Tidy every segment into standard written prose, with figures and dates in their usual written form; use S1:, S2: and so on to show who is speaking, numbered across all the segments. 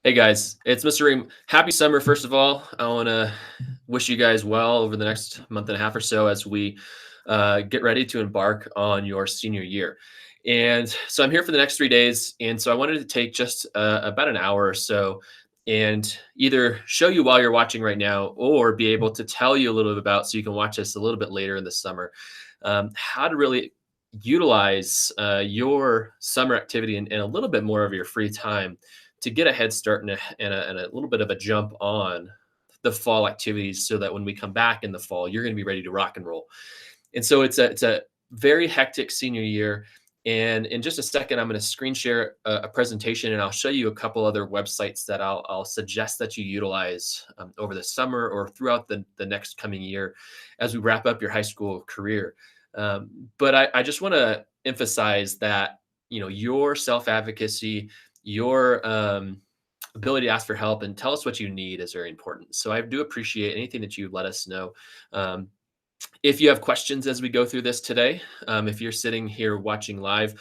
S1: Hey guys, it's Mr. Reem. Happy summer, first of all. I want to wish you guys well over the next month and a half or so as we get ready to embark on your senior year. And so I'm here for the next 3 days. And so I wanted to take just about an hour or so and either show you while you're watching right now or be able to tell you a little bit about so you can watch this a little bit later in the summer, how to really utilize your summer activity and a little bit more of your free time to get a head start and a little bit of a jump on the fall activities so that when we come back in the fall, you're going to be ready to rock and roll. And so it's a very hectic senior year. And in just a second, I'm going to screen share a presentation and I'll show you a couple other websites that I'll suggest that you utilize over the summer or throughout the next coming year as we wrap up your high school career. But I just want to emphasize that, your self advocacy, your ability to ask for help and tell us what you need is very important. So I do appreciate anything that you let us know. Um, if you have questions as we go through this today, if you're sitting here watching live,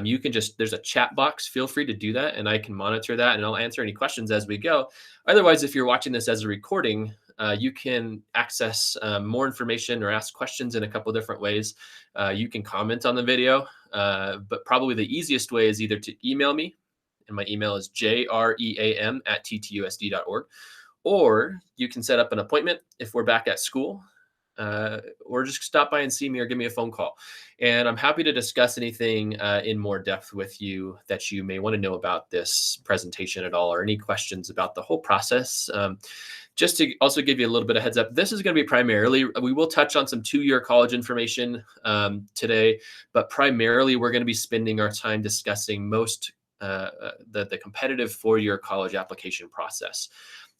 S1: you can there's a chat box. Feel free to do that, and I can monitor that and I'll answer any questions as we go. Otherwise, if you're watching this as a recording, you can access more information or ask questions in a couple different ways. You can comment on the video, but probably the easiest way is either to email me, and my email is jream@ttusd.org, or you can set up an appointment if we're back at school, or just stop by and see me or give me a phone call. And I'm happy to discuss anything in more depth with you that you may want to know about this presentation at all, or any questions about the whole process. Just to also give you a little bit of heads up, this is going to be primarily, we will touch on some 2-year college information today, but primarily we're going to be spending our time discussing the competitive 4-year college application process.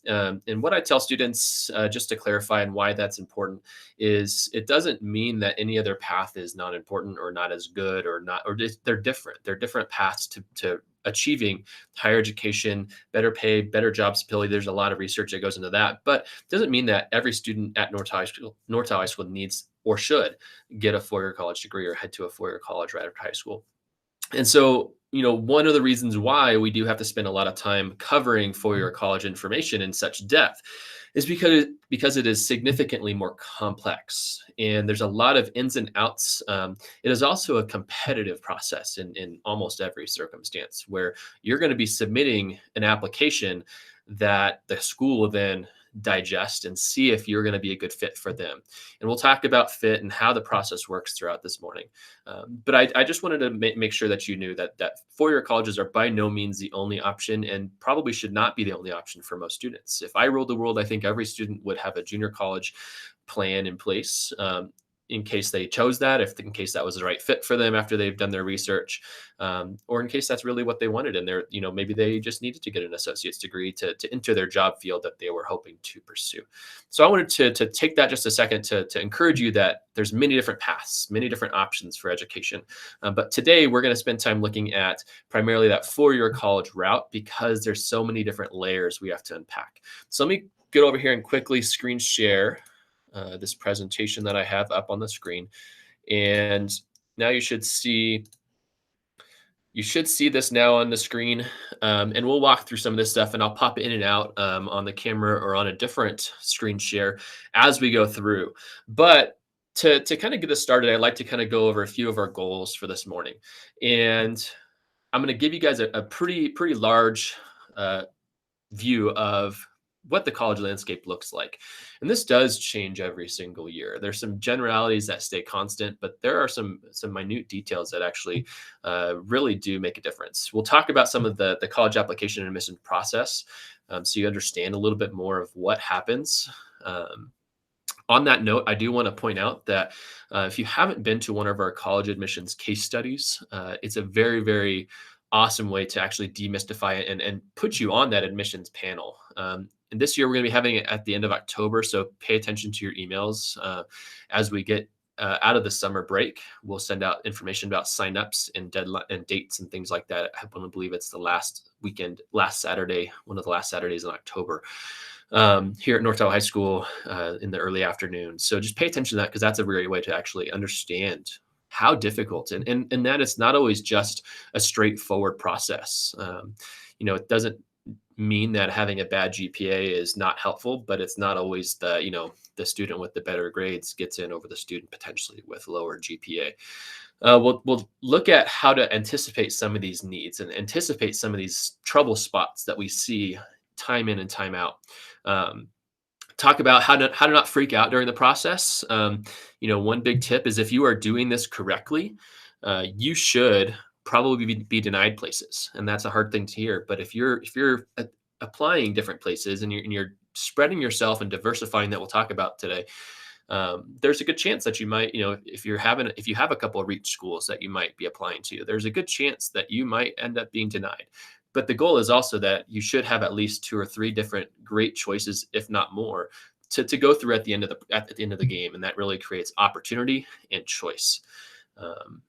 S1: And what I tell students, just to clarify and why that's important, is it doesn't mean that any other path is not important or not as good or not, or they're different. They're different paths to achieving higher education, better pay, better job stability. There's a lot of research that goes into that, but it doesn't mean that every student at North High School needs or should get a 4-year college degree or head to a 4-year college right after high school. And so, one of the reasons why we do have to spend a lot of time covering 4-year college information in such depth is because it is significantly more complex and there's a lot of ins and outs. It is also a competitive process in almost every circumstance where you're going to be submitting an application that the school will then digest and see if you're going to be a good fit for them. And we'll talk about fit and how the process works throughout this morning. But I just wanted to make sure that you knew that 4-year colleges are by no means the only option and probably should not be the only option for most students. If I ruled the world, I think every student would have a junior college plan in place, in case they chose that, if in case that was the right fit for them after they've done their research, or in case that's really what they wanted and maybe they just needed to get an associate's degree to enter their job field that they were hoping to pursue. So I wanted to take that just a second to encourage you that there's many different paths, many different options for education. But today we're going to spend time looking at primarily that 4-year college route because there's so many different layers we have to unpack. So let me get over here and quickly screen share this presentation that I have up on the screen. And now you should see this now on the screen. And we'll walk through some of this stuff and I'll pop in and out on the camera or on a different screen share as we go through. But to kind of get us started, I'd like to kind of go over a few of our goals for this morning. And I'm going to give you guys a pretty large view of what the college landscape looks like. And this does change every single year. There's some generalities that stay constant, but there are some minute details that actually really do make a difference. We'll talk about some of the college application and admission process, so you understand a little bit more of what happens. On that note, I do want to point out that if you haven't been to one of our college admissions case studies, it's a very, very awesome way to actually demystify it and put you on that admissions panel. And this year, we're going to be having it at the end of October, so pay attention to your emails as we get out of the summer break. We'll send out information about signups and deadline and dates and things like that. I happen to believe it's the last Saturday, one of the last Saturdays in October, here at North Tahoe High School in the early afternoon. So just pay attention to that because that's a great way to actually understand how difficult and that it's not always just a straightforward process. It doesn't mean that having a bad GPA is not helpful, but it's not always the student with the better grades gets in over the student potentially with lower GPA. We'll look at how to anticipate some of these needs and anticipate some of these trouble spots that we see time in and time out. Um, Talk about how to not freak out during the process. One big tip is if you are doing this correctly, you should probably be denied places, and that's a hard thing to hear. But if you're applying different places and you're spreading yourself and diversifying that we'll talk about today, there's a good chance that you might, if you have a couple of reach schools that you might be applying to, there's a good chance that you might end up being denied. But the goal is also that you should have at least two or three different great choices, if not more, to go through at the end of the game, and that really creates opportunity and choice. Um,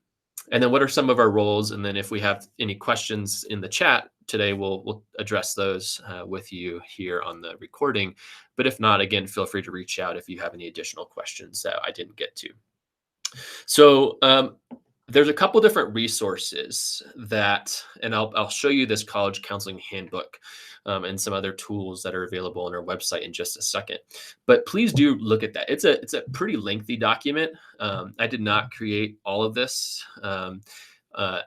S1: and then what are some of our roles? And then if we have any questions in the chat today, we'll address those with you here on the recording. But if not, again, feel free to reach out if you have any additional questions that I didn't get to. So there's a couple different resources and I'll show you this college counseling handbook and some other tools that are available on our website in just a second. But please do look at that. It's a pretty lengthy document. I did not create all of this. I'm a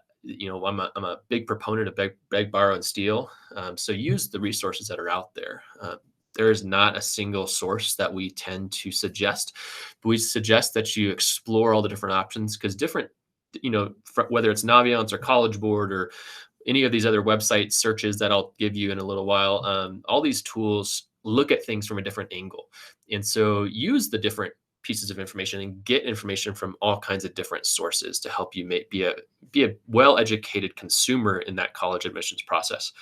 S1: big proponent of beg, borrow, and steal. So use the resources that are out there. There is not a single source that we tend to suggest, but we suggest that you explore all the different options, because whether it's Naviance or College Board or any of these other website searches that I'll give you in a little while, all these tools look at things from a different angle. And so use the different pieces of information and get information from all kinds of different sources to help you be a well-educated consumer in that college admissions process.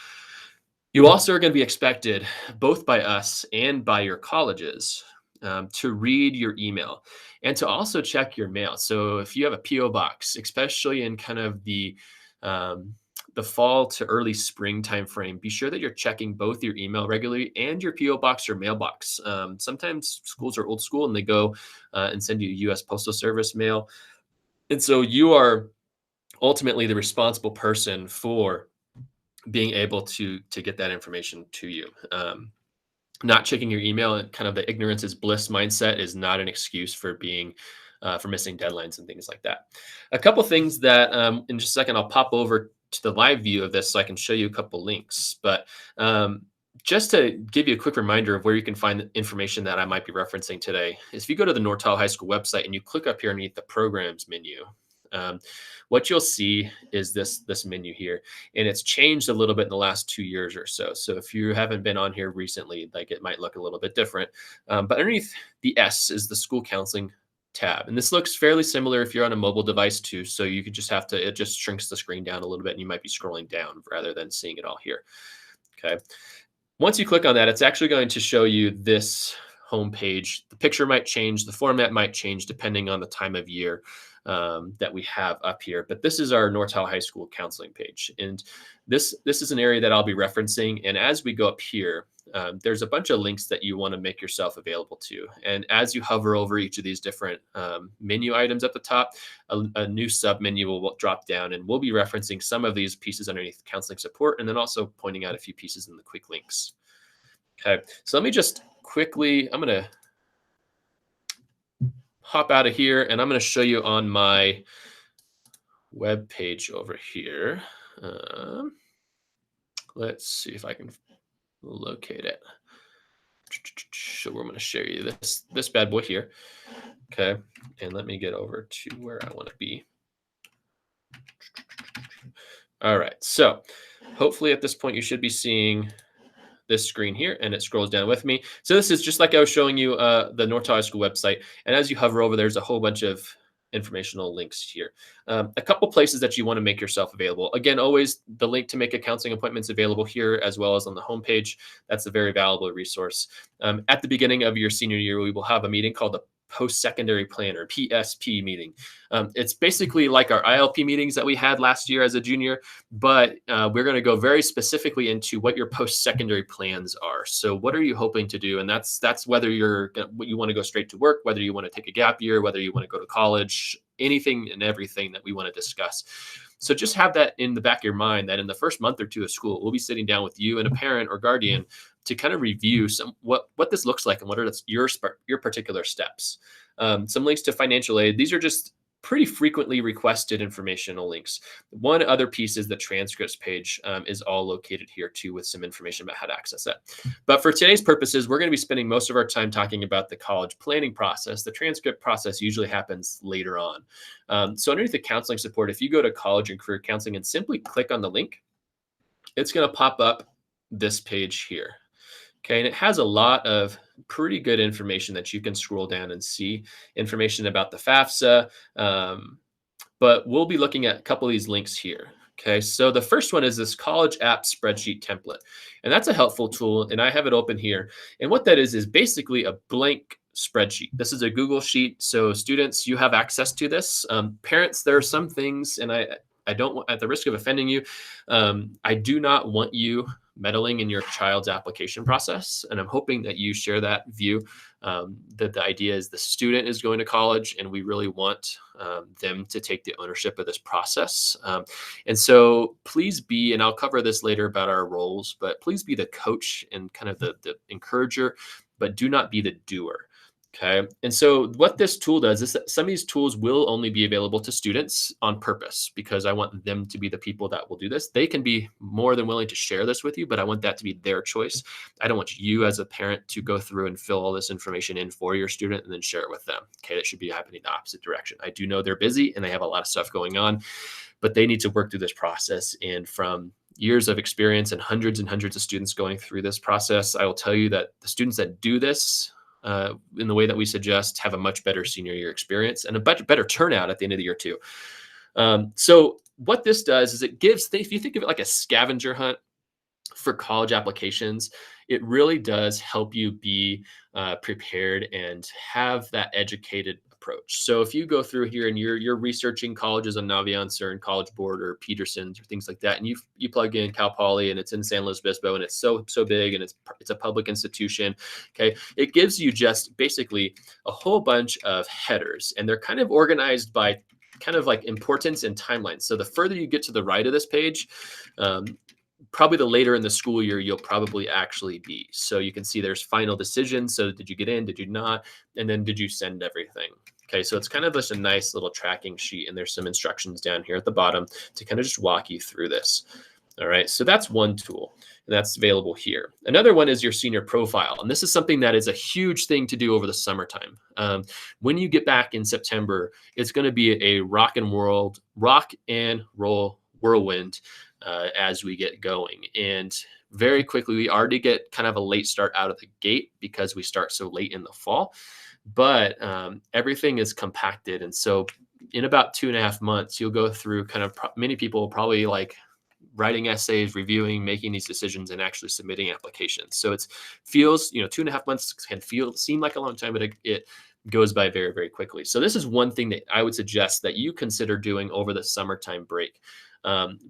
S1: You also are going to be expected, both by us and by your colleges, to read your email and to also check your mail. So if you have a PO box, especially in kind of the fall to early spring timeframe, be sure that you're checking both your email regularly and your PO box or mailbox. Sometimes schools are old school and they go and send you U.S. Postal Service mail, and so you are ultimately the responsible person for being able to get that information to you. Not checking your email and kind of the ignorance is bliss mindset is not an excuse for being for missing deadlines and things like that. A couple things that in just a second I'll pop over to the live view of this so I can show you a couple links. But just to give you a quick reminder of where you can find the information that I might be referencing today is if you go to the North Tahoe High School website and you click up here underneath the programs menu, what you'll see is this menu here, and it's changed a little bit in the last 2 years or so. So if you haven't been on here recently, like it might look a little bit different. But underneath the S is the school counseling tab, and this looks fairly similar if you're on a mobile device too. So you could just it just shrinks the screen down a little bit, and you might be scrolling down rather than seeing it all here. Okay. Once you click on that, it's actually going to show you this homepage. The picture might change, the format might change depending on the time of year that we have up here. But this is our North Tahoe High School counseling page. And this is an area that I'll be referencing. And as we go up here, there's a bunch of links that you want to make yourself available to. And as you hover over each of these different menu items at the top, a new sub menu will drop down, and we'll be referencing some of these pieces underneath counseling support, and then also pointing out a few pieces in the quick links. Okay, so let me just quickly, I'm going to hop out of here, and I'm going to show you on my web page over here. Let's see if I can locate it. So we're going to show you this bad boy here. Okay, and let me get over to where I want to be. All right, so hopefully at this point you should be seeing this screen here, and it scrolls down with me. So this is just like I was showing you the North Tahoe High School website. And as you hover over, there's a whole bunch of informational links here. A couple places that you want to make yourself available. Again, always the link to make a counseling appointments available here, as well as on the homepage. That's a very valuable resource. At the beginning of your senior year, we will have a meeting called the post-secondary plan, or PSP meeting. It's basically like our ILP meetings that we had last year as a junior, but we're going to go very specifically into what your post-secondary plans are. So what are you hoping to do? And that's whether you want to go straight to work, whether you want to take a gap year, whether you want to go to college, anything and everything that we want to discuss. So just have that in the back of your mind that in the first month or two of school, we'll be sitting down with you and a parent or guardian to kind of review what this looks like and what are your particular steps. Some links to financial aid. These are just pretty frequently requested informational links. One other piece is the transcripts page is all located here too with some information about how to access that. But for today's purposes, we're going to be spending most of our time talking about the college planning process. The transcript process usually happens later on. So underneath the counseling support, if you go to college and career counseling and simply click on the link, it's going to pop up this page here. Okay, and it has a lot of pretty good information that you can scroll down and see information about the FAFSA. But we'll be looking at a couple of these links here. Okay, so the first one is this college app spreadsheet template. And that's a helpful tool. And I have it open here. And what that is basically a blank spreadsheet. This is a Google Sheet. So students, you have access to this. Parents, there are some things, and I don't want, at the risk of offending you, I do not want you meddling in your child's application process. And I'm hoping that you share that view, that the idea is the student is going to college and we really want them to take the ownership of this process. And so please be, and I'll cover this later about our roles, but please be the coach and kind of the encourager, but do not be the doer. Okay. And so what this tool does is that some of these tools will only be available to students on purpose because I want them to be the people that will do this. They can be more than willing to share this with you, but I want that to be their choice. I don't want you as a parent to go through and fill all this information in for your student and then share it with them. Okay. That should be happening the opposite direction. I do know they're busy and they have a lot of stuff going on, but they need to work through this process. And from years of experience and hundreds of students going through this process, I will tell you that the students that do this in the way that we suggest have a much better senior year experience and a better turnout at the end of the year too. So what this does is it gives, if you think of it like a scavenger hunt for college applications, it really does help you be prepared and have that educated approach. So if you go through here and you're researching colleges on Naviance or in College Board or Peterson's or things like that, and you plug in Cal Poly and it's in San Luis Obispo and it's so big and it's a public institution. Okay, it gives you just basically a whole bunch of headers, and they're kind of organized by kind of like importance and timelines. So the further you get to the right of this page, probably the later in the school year you'll probably actually be. So you can see there's final decisions. So did you get in? Did you not? And then did you send everything? Okay, so it's kind of just a nice little tracking sheet, and there's some instructions down here at the bottom to kind of just walk you through this. All right, so that's one tool, and that's available here. Another one is your senior profile, and this is something that is a huge thing to do over the summertime. When you get back in September, it's going to be a rock and roll whirlwind as we get going. And very quickly, we already get kind of a late start out of the gate because we start so late in the fall. But everything is compacted. And so in about 2.5 months, you'll go through kind of many people will probably like writing essays, reviewing, making these decisions, and actually submitting applications. So it feels, 2.5 months can seem like a long time, but it goes by very, very quickly. So this is one thing that I would suggest that you consider doing over the summertime break.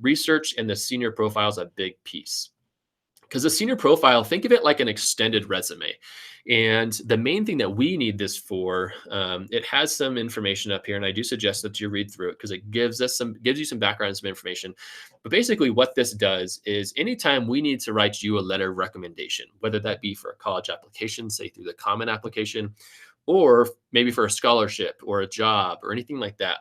S1: Research and the senior profile is a big piece. Because the senior profile, think of it like an extended resume. And the main thing that we need this for, it has some information up here, and I do suggest that you read through it because it gives you some background and some information. But basically what this does is anytime we need to write you a letter of recommendation, whether that be for a college application, say through the common application, or maybe for a scholarship or a job or anything like that,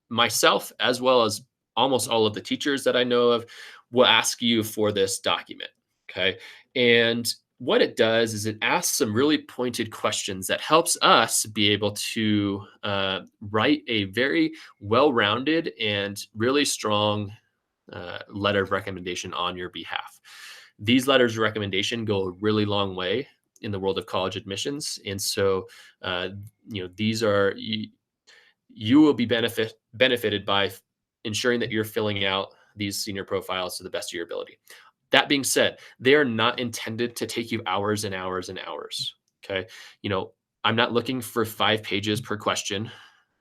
S1: myself, as well as almost all of the teachers that I know of, will ask you for this document. Okay. And what it does is it asks some really pointed questions that helps us be able to write a very well-rounded and really strong letter of recommendation on your behalf. These letters of recommendation go a really long way in the world of college admissions. And so, these are, you will be benefited by ensuring that you're filling out these senior profiles to the best of your ability. That being said, they are not intended to take you hours and hours and hours. Okay. I'm not looking for 5 pages per question,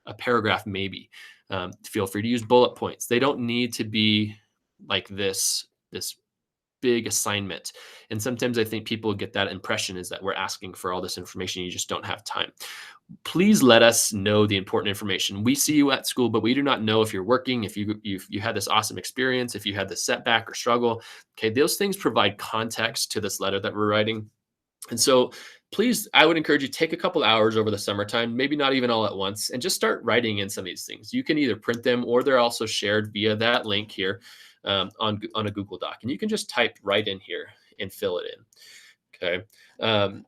S1: a paragraph, maybe. Feel free to use bullet points. They don't need to be like this big assignment. And sometimes I think people get that impression is that we're asking for all this information. You just don't have time. Please let us know the important information. We see you at school, but we do not know if you're working, if you had this awesome experience, if you had this setback or struggle. Okay, those things provide context to this letter that we're writing. And so please, I would encourage you take a couple hours over the summertime, maybe not even all at once, and just start writing in some of these things. You can either print them or they're also shared via that link here on a Google Doc. And you can just type right in here and fill it in. Okay.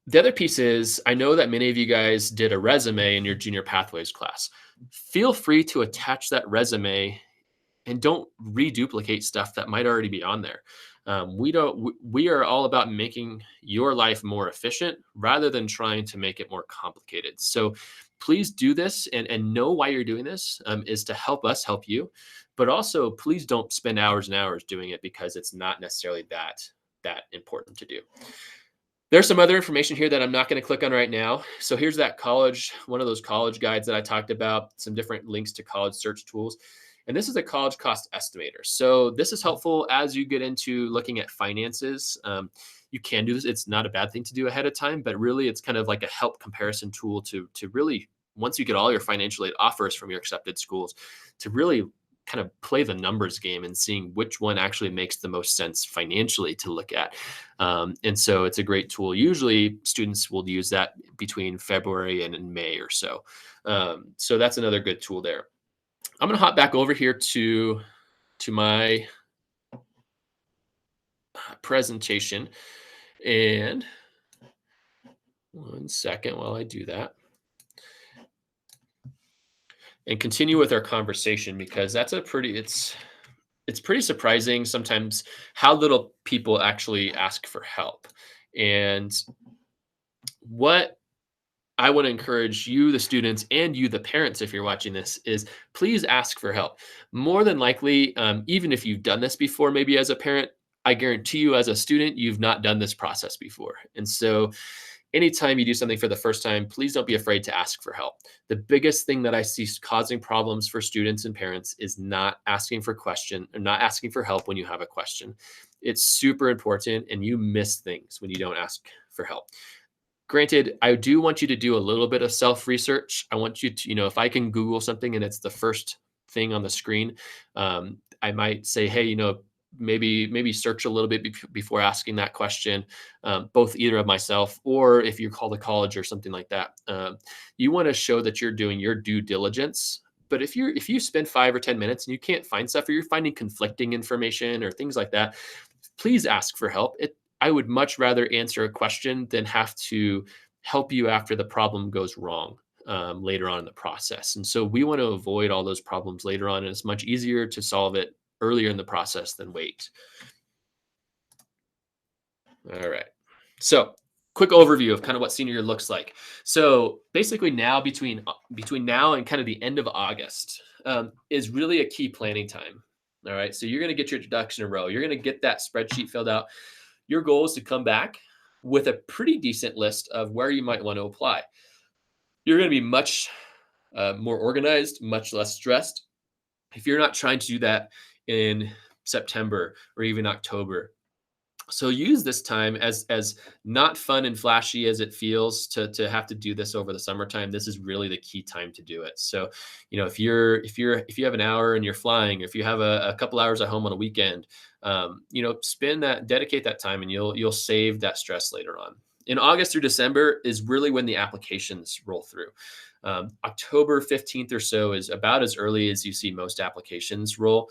S1: The other piece is I know that many of you guys did a resume in your junior pathways class. Feel free to attach that resume and don't reduplicate stuff that might already be on there. We don't. We are all about making your life more efficient rather than trying to make it more complicated. So please do this and know why you're doing this is to help us help you, but also please don't spend hours and hours doing it because it's not necessarily that important to do. There's some other information here that I'm not going to click on right now. So here's that college, one of those college guides that I talked about, some different links to college search tools. And this is a college cost estimator. So this is helpful as you get into looking at finances. You can do this. It's not a bad thing to do ahead of time, but really it's kind of like a help comparison tool to really, once you get all your financial aid offers from your accepted schools, to really kind of play the numbers game and seeing which one actually makes the most sense financially to look at. And so it's a great tool. Usually students will use that between February and in May or so. So that's another good tool there. I'm going to hop back over here to my presentation, and one second while I do that, and continue with our conversation because that's it's pretty surprising sometimes how little people actually ask for help. And what I want to encourage you, the students, and you, the parents, if you're watching this, is please ask for help. More than likely, even if you've done this before, maybe as a parent, I guarantee you, as a student, you've not done this process before. And so, anytime you do something for the first time, please don't be afraid to ask for help. The biggest thing that I see causing problems for students and parents is not asking for question or not asking for help when you have a question. It's super important, and you miss things when you don't ask for help. Granted, I do want you to do a little bit of self research. I want you to, if I can Google something and it's the first thing on the screen, I might say, hey, maybe search a little bit before asking that question, both either of myself or if you call the college or something like that. You want to show that you're doing your due diligence. But if you spend 5 or 10 minutes and you can't find stuff or you're finding conflicting information or things like that, please ask for help. I would much rather answer a question than have to help you after the problem goes wrong later on in the process. And so we want to avoid all those problems later on. And it's much easier to solve it earlier in the process than wait. All right. So quick overview of kind of what senior year looks like. So basically now between now and kind of the end of August is really a key planning time. All right. So you're going to get your ducks in a row. You're going to get that spreadsheet filled out. Your goal is to come back with a pretty decent list of where you might want to apply. You're going to be much more organized, much less stressed if you're not trying to do that in September or even October. So use this time as not fun and flashy as it feels to have to do this over the summertime. This is really the key time to do it. So, if you have an hour and you're flying, if you have a couple hours at home on a weekend, dedicate that time, and you'll save that stress later on. In August through December is really when the applications roll through. October 15th or so is about as early as you see most applications roll.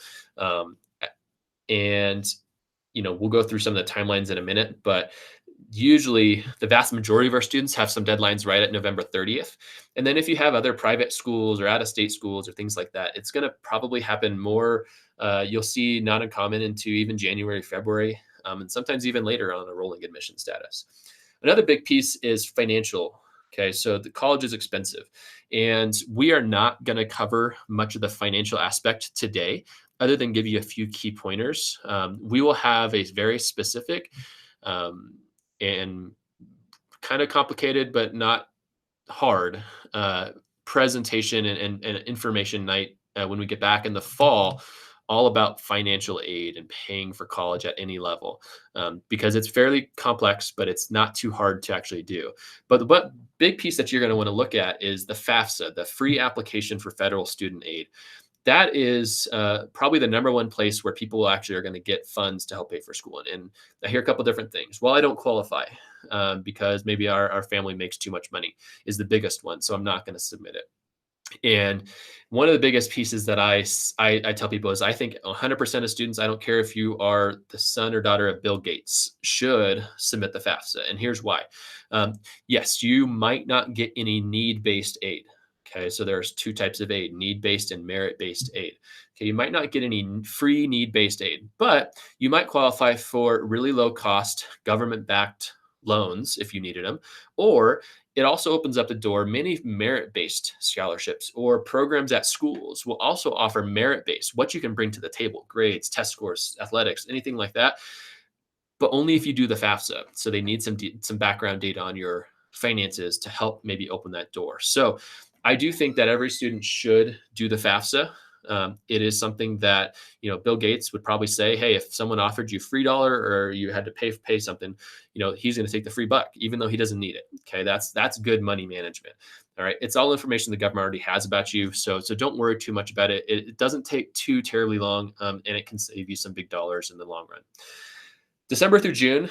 S1: And we'll go through some of the timelines in a minute, but usually the vast majority of our students have some deadlines right at November 30th. And then if you have other private schools or out-of-state schools or things like that, it's going to probably happen more. You'll see not uncommon into even January, February, and sometimes even later on a rolling admission status. Another big piece is financial. Okay, so the college is expensive, and we are not going to cover much of the financial aspect today, other than give you a few key pointers. We will have a very specific and kind of complicated, but not hard presentation and information night when we get back in the fall all about financial aid and paying for college at any level, because it's fairly complex, but it's not too hard to actually do. But the big piece that you're going to want to look at is the FAFSA, the free application for federal student aid. That is probably the number one place where people actually are going to get funds to help pay for school. And I hear a couple different things. Well, I don't qualify because maybe our family makes too much money is the biggest one. So I'm not going to submit it. And one of the biggest pieces that I tell people is I think 100% of students, I don't care if you are the son or daughter of Bill Gates, should submit the FAFSA. And here's why. Yes, you might not get any need-based aid. Okay, so there's two types of aid, need-based and merit-based aid. Okay, you might not get any free need-based aid, but you might qualify for really low-cost government-backed loans if you needed them, or it also opens up the door. Many merit-based scholarships or programs at schools will also offer merit-based, what you can bring to the table, grades, test scores, athletics, anything like that, but only if you do the FAFSA. So they need some background data on your finances to help maybe open that door. So I do think that every student should do the FAFSA. It is something that Bill Gates would probably say, hey, if someone offered you free dollar or you had to pay something, he's going to take the free buck, even though he doesn't need it. Okay, that's good money management. All right, it's all information the government already has about you, so don't worry too much about it. It doesn't take too terribly long, and it can save you some big dollars in the long run. December through June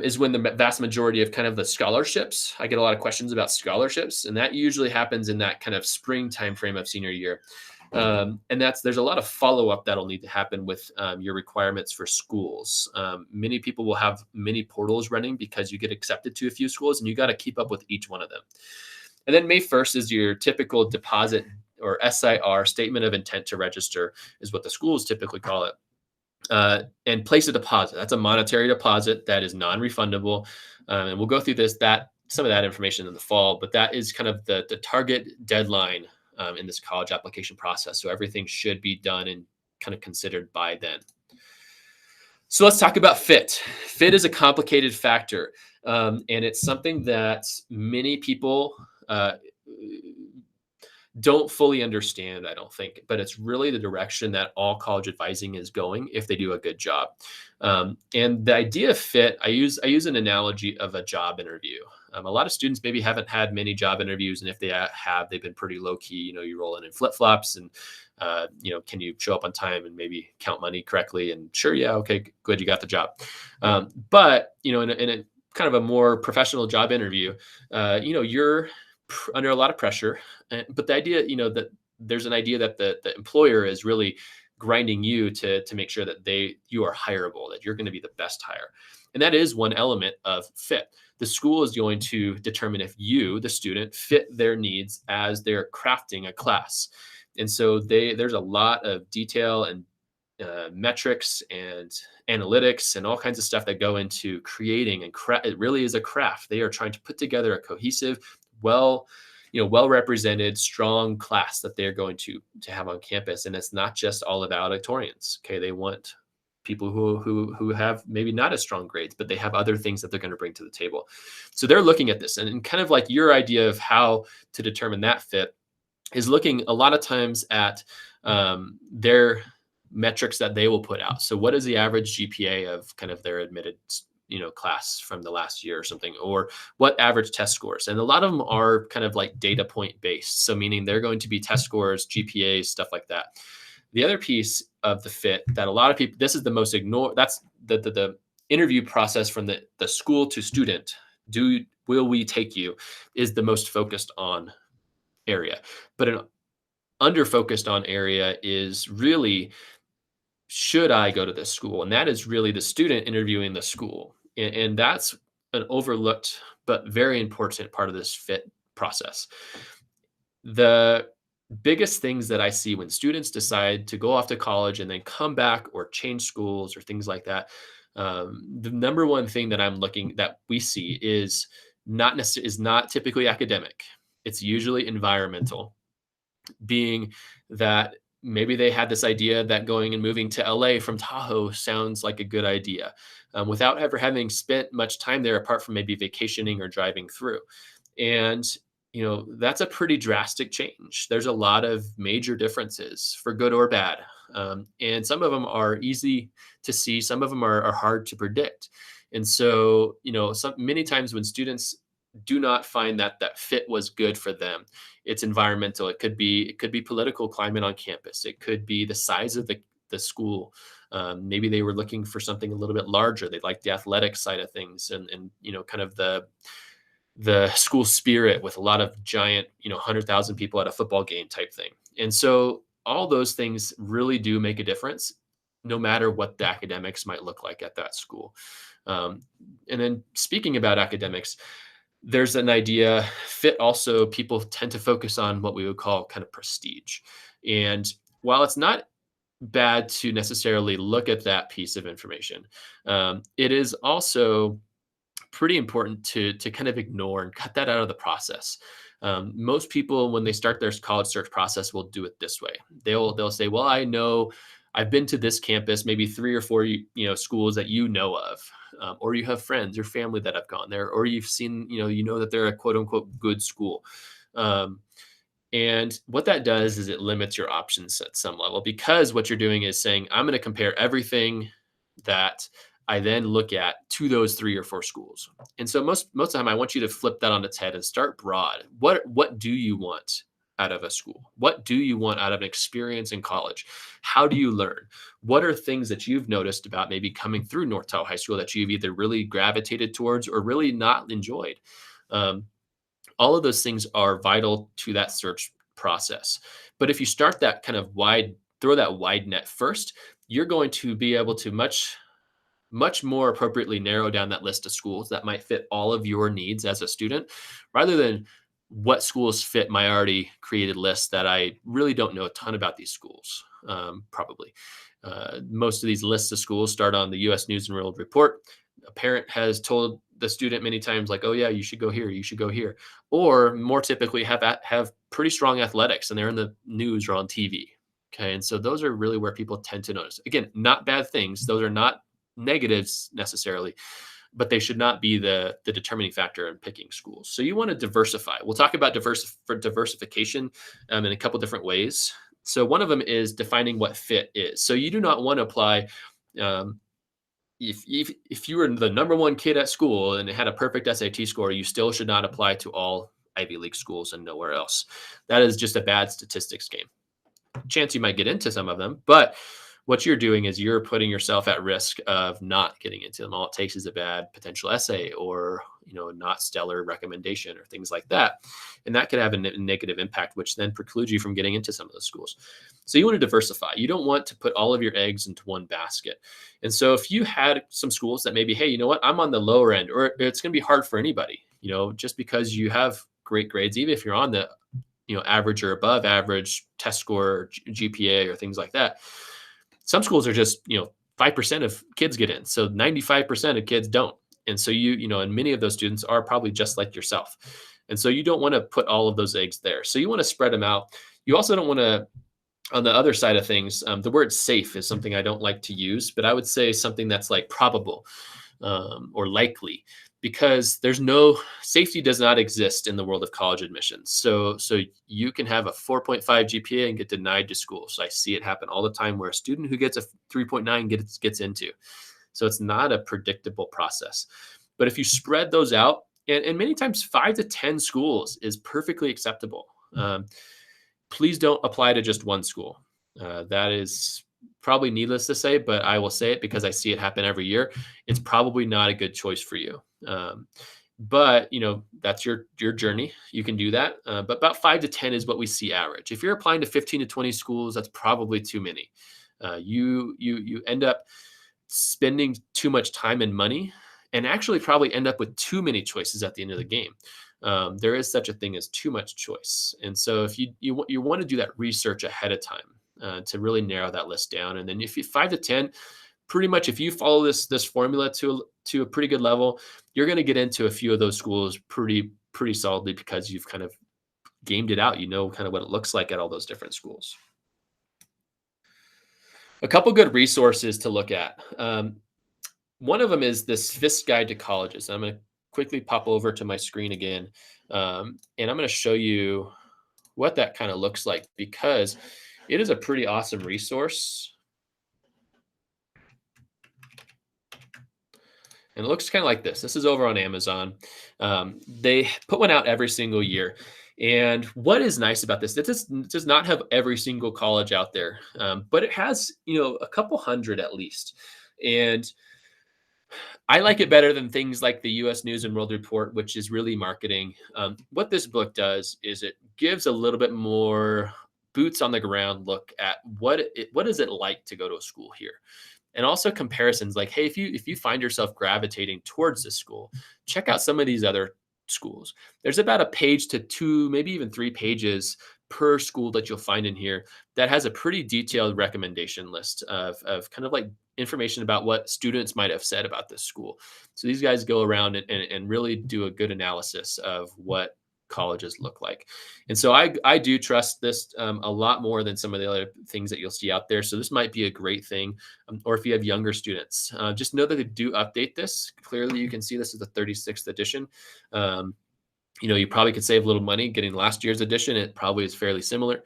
S1: is when the vast majority of kind of the scholarships. I get a lot of questions about scholarships, and that usually happens in that kind of spring timeframe of senior year. And there's a lot of follow-up that'll need to happen with your requirements for schools. Many people will have many portals running because you get accepted to a few schools, and you got to keep up with each one of them. And then May 1st is your typical deposit or SIR, statement of intent to register, is what the schools typically call it. And place a deposit. That's a monetary deposit that is non-refundable. And we'll go through some of that information in the fall, but that is kind of the target deadline in this college application process. So everything should be done and kind of considered by then. So let's talk about fit. Fit is a complicated factor, and it's something that many people don't fully understand, I don't think, but it's really the direction that all college advising is going if they do a good job. And the idea of fit, I use an analogy of a job interview. A lot of students maybe haven't had many job interviews, and if they have, they've been pretty low key. You roll in flip flops, and can you show up on time and maybe count money correctly? And sure, yeah, okay, good, you got the job. But in a kind of a more professional job interview, you're under a lot of pressure. But the idea, that there's an idea that the employer is really grinding you to make sure that you are hireable, that you're going to be the best hire. And that is one element of fit. The school is going to determine if you, the student, fit their needs as they're crafting a class. And so there's a lot of detail and metrics and analytics and all kinds of stuff that go into creating, and it really is a craft. They are trying to put together a cohesive, well represented, strong class that they're going to have on campus. And it's not just all of valedictorians. Okay, they want people who have maybe not as strong grades, but they have other things that they're going to bring to the table. So they're looking at this, and kind of like your idea of how to determine that fit is looking a lot of times at their metrics that they will put out. So what is the average GPA of kind of their admitted class from the last year or something, or what average test scores? And a lot of them are kind of like data point based. So meaning they're going to be test scores, GPAs, stuff like that. The other piece of the fit that a lot of people, this is the most ignored, that's the interview process from the school to student. Will we take you is the most focused on area, but an under focused on area is really, should I go to this school? And that is really the student interviewing the school. And that's an overlooked but very important part of this fit process. The biggest things that I see when students decide to go off to college and then come back or change schools or things like that, the number one thing that we see is not typically academic. It's usually environmental, being that maybe they had this idea that going and moving to LA from Tahoe sounds like a good idea, without ever having spent much time there apart from maybe vacationing or driving through. And, that's a pretty drastic change. There's a lot of major differences for good or bad And some of them are easy to see, some of them are hard to predict. And so, many times when students do not find that that fit was good for them, it's environmental. It could be political climate on campus. It could be the size of the school. Maybe they were looking for something a little bit larger. They like the athletic side of things, and kind of the school spirit with a lot of giant, 100,000 people at a football game type thing. And so all those things really do make a difference, no matter what the academics might look like at that school. Um, and then speaking about academics, there's an idea fit also, people tend to focus on what we would call kind of prestige. And while it's not bad to necessarily look at that piece of information, it is also pretty important to kind of ignore and cut that out of the process. Most people, when they start their college search process, will do it this way. They'll say, "Well, I know I've been to this campus, maybe three or four schools that you know of, or you have friends or family that have gone there, or you've seen you know that they're a quote unquote good school." Um, and what that does is it limits your options at some level, because what you're doing is saying, I'm going to compare everything that I then look at to those three or four schools. And so most of the time I want you to flip that on its head and start broad. What do you want out of a school? What do you want out of an experience in college? How do you learn? What are things that you've noticed about maybe coming through North Tahoe High School that you've either really gravitated towards or really not enjoyed? Um, all of those things are vital to that search process. But if you start that kind of throw that wide net first, you're going to be able to much more appropriately narrow down that list of schools that might fit all of your needs as a student, rather than what schools fit my already created list that I really don't know a ton about these schools. Probably. Most of these lists of schools start on the US News and World Report. A parent has told the student many times, like, "Oh yeah, you should go here, you should go here," or more typically have pretty strong athletics and they're in the news or on TV. Okay, and so those are really where people tend to notice. Again, not bad things; those are not negatives necessarily, but they should not be the determining factor in picking schools. So you want to diversify. We'll talk about diversification in a couple different ways. So one of them is defining what fit is. So you do not want to apply. Um, if you were the number one kid at school and it had a perfect SAT score, you still should not apply to all Ivy League schools and nowhere else. That is just a bad statistics game. Chance you might get into some of them, but what you're doing is you're putting yourself at risk of not getting into them. All it takes is a bad potential essay, or not stellar recommendation, or things like that, and that could have a negative impact, which then precludes you from getting into some of those schools. So you want to diversify. You don't want to put all of your eggs into one basket. And so if you had some schools that maybe, hey, you know what, I'm on the lower end, or it's going to be hard for anybody, just because you have great grades, even if you're on the average or above average test score, or GPA, or things like that. Some schools are just 5% of kids get in, so 95% of kids don't. And so and many of those students are probably just like yourself. And so you don't want to put all of those eggs there. So you want to spread them out. You also don't want to, on the other side of things, the word safe is something I don't like to use, but I would say something that's like probable, or likely, because there's no safety does not exist in the world of college admissions. So you can have a 4.5 GPA and get denied to school. So I see it happen all the time, where a student who gets a 3.9 gets into. So it's not a predictable process. But if you spread those out, and many times 5 to 10 schools is perfectly acceptable. Please don't apply to just one school. That is probably needless to say, but I will say it because I see it happen every year. It's probably not a good choice for you. But that's your journey. You can do that. But about 5 to 10 is what we see average. If you're applying to 15 to 20 schools, that's probably too many. You end up spending too much time and money, and actually probably end up with too many choices at the end of the game. There is such a thing as too much choice. And so if you want to do that research ahead of time, to really narrow that list down. And then if you 5 to 10, pretty much if you follow this formula to a pretty good level, you're going to get into a few of those schools pretty solidly, because you've kind of gamed it out. You know kind of what it looks like at all those different schools. A couple good resources to look at. One of them is this Fiske guide to colleges. I'm going to quickly pop over to my screen again, and I'm going to show you what that kind of looks like, because It is a pretty awesome resource, and it looks kind of like this. This is over on Amazon. They put one out every single year. And what is nice about this, it does not have every single college out there, but it has, a couple hundred at least. And I like it better than things like the US News and World Report, which is really marketing. What this book does is it gives a little bit more boots on the ground look at what is it like to go to a school here, and also comparisons like, hey, if you find yourself gravitating towards this school, check out some of these other schools. There's about a page to two, maybe even 3 pages per school that you'll find in here that has a pretty detailed recommendation list of kind of like information about what students might have said about this school. So these guys go around and really do a good analysis of what colleges look like. And so I do trust this a lot more than some of the other things that you'll see out there. So this might be a great thing. Or if you have younger students, just know that they do update this. Clearly, you can see this is the 36th edition. Um, you probably could save a little money getting last year's edition. It probably is fairly similar.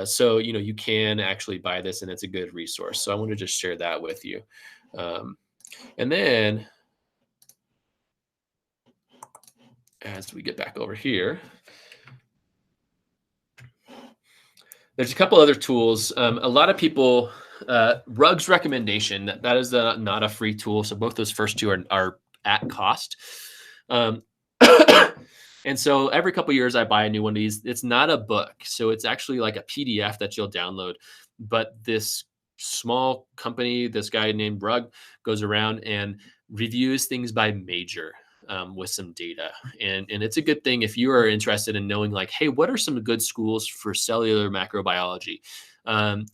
S1: So, you can actually buy this and it's a good resource. So I want to just share that with you. Um, and then as we get back over here, there's a couple other tools. A lot of people, Rugs recommendation, that is not a free tool. So both those first two are at cost. Um, and so every couple years I buy a new one of these. It's not a book. So it's actually like a PDF that you'll download. But this small company, this guy named Rug, goes around and reviews things by major, with some data. And it's a good thing if you are interested in knowing, like, hey, what are some good schools for cellular macrobiology? Um,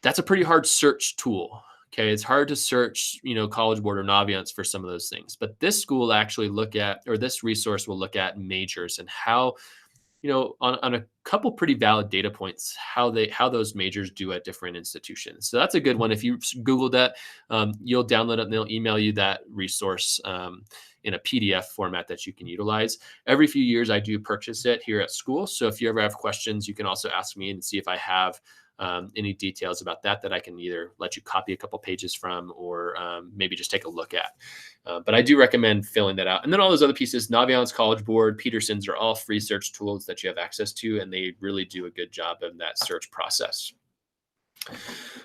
S1: that's a pretty hard search tool. Okay, it's hard to search, College Board or Naviance for some of those things. But this school actually this resource will look at majors and how, on a couple pretty valid data points, how those majors do at different institutions. So that's a good one. If you Google that, you'll download it and they'll email you that resource in a PDF format that you can utilize. Every few years, I do purchase it here at school. So if you ever have questions, you can also ask me and see if I have any details about that I can either let you copy a couple pages from, or maybe just take a look at. But I do recommend filling that out. And then all those other pieces, Naviance, College Board, Peterson's, are all free search tools that you have access to, and they really do a good job in that search process.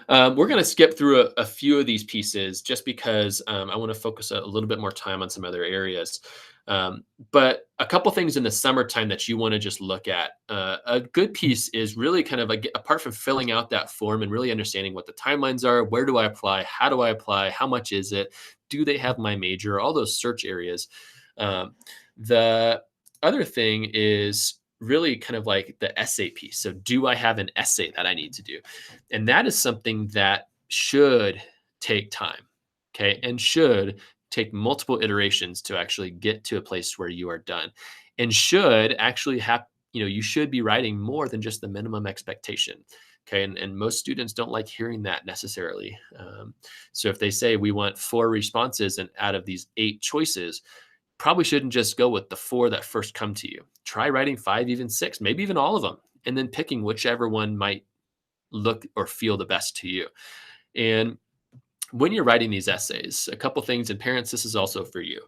S1: We're going to skip through a few of these pieces just because I want to focus a little bit more time on some other areas. But a couple things in the summertime that you want to just look at. A good piece is really kind of like, apart from filling out that form and really understanding what the timelines are, where do I apply, how do I apply, how much is it, do they have my major, all those search areas. The other thing is really kind of like the essay piece. So do I have an essay that I need to do? And that is something that should take time, okay, and should take multiple iterations to actually get to a place where you are done, and should actually have, you should be writing more than just the minimum expectation. Okay. And most students don't like hearing that necessarily. So if they say we want 4 responses and out of these 8 choices, probably shouldn't just go with the 4 that first come to you. Try writing 5, even 6, maybe even all of them, and then picking whichever one might look or feel the best to you. And when you're writing these essays, a couple things, and parents, this is also for you.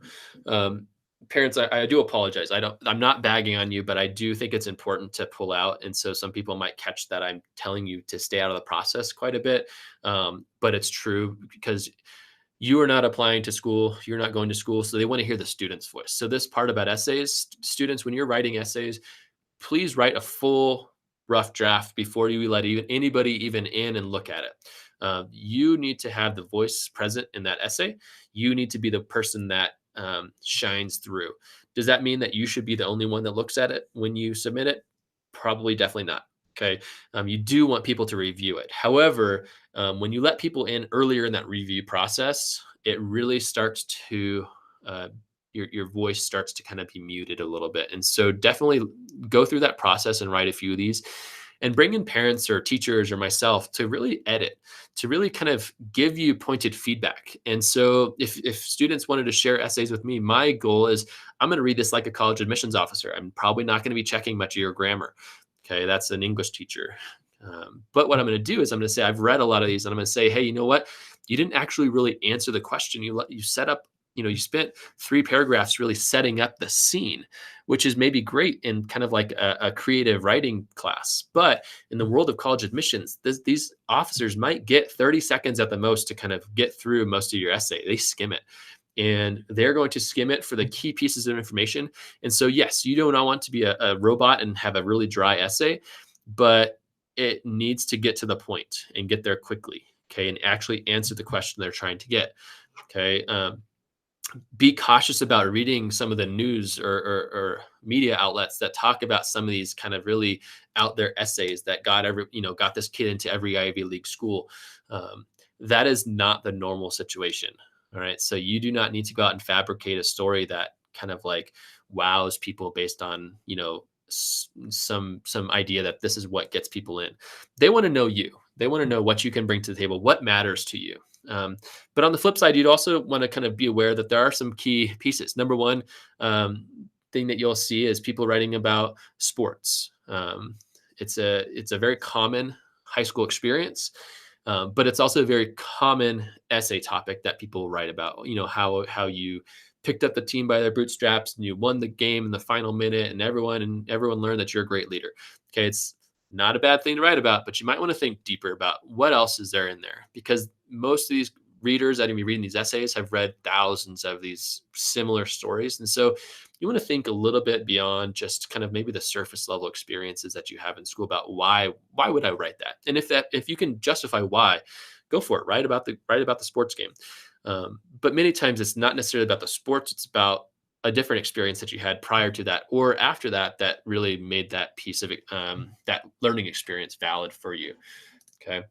S1: Parents, I do apologize. I'm not bagging on you, but I do think it's important to pull out. And so some people might catch that I'm telling you to stay out of the process quite a bit. But it's true, because you are not applying to school, you're not going to school, so they want to hear the student's voice. So this part about essays, students, when you're writing essays, please write a full rough draft before you let anybody even in and look at it. You need to have the voice present in that essay. You need to be the person that shines through. Does that mean that you should be the only one that looks at it when you submit it? Probably, definitely not. Okay. You do want people to review it. However, when you let people in earlier in that review process, it really starts to, your voice starts to kind of be muted a little bit. And so definitely go through that process and write a few of these, and bring in parents or teachers or myself to really edit, to really kind of give you pointed feedback. And so if students wanted to share essays with me, my goal is I'm going to read this like a college admissions officer. I'm probably not going to be checking much of your grammar. Okay, that's an English teacher. But what I'm going to do is I'm going to say, I've read a lot of these and I'm going to say, hey, you know what? You didn't actually really answer the question. You set up, you spent 3 paragraphs really setting up the scene, which is maybe great in kind of like a creative writing class. But in the world of college admissions, these officers might get 30 seconds at the most to kind of get through most of your essay. They skim it, and they're going to skim it for the key pieces of information. And so, yes, you do not want to be a robot and have a really dry essay, but it needs to get to the point and get there quickly. Okay. And actually answer the question they're trying to get. Okay. Be cautious about reading some of the news or media outlets that talk about some of these kind of really out there essays that got this kid into every Ivy League school. That is not the normal situation. All right. So you do not need to go out and fabricate a story that kind of like wows people based on, some idea that this is what gets people in. They want to know you. They want to know what you can bring to the table, what matters to you. But on the flip side, you'd also want to kind of be aware that there are some key pieces. Number one, thing that you'll see is people writing about sports. It's a very common high school experience, but it's also a very common essay topic that people write about. How you picked up the team by their bootstraps and you won the game in the final minute, and everyone learned that you're a great leader. Okay, it's not a bad thing to write about, but you might want to think deeper about what else is there in there, because most of these readers that are going to be reading these essays have read thousands of these similar stories. And so you want to think a little bit beyond just kind of maybe the surface level experiences that you have in school about why would I write that? And if you can justify why, go for it. Write about the sports game. But many times it's not necessarily about the sports. It's about a different experience that you had prior to that or after that really made that piece of it, that learning experience valid for you. Okay.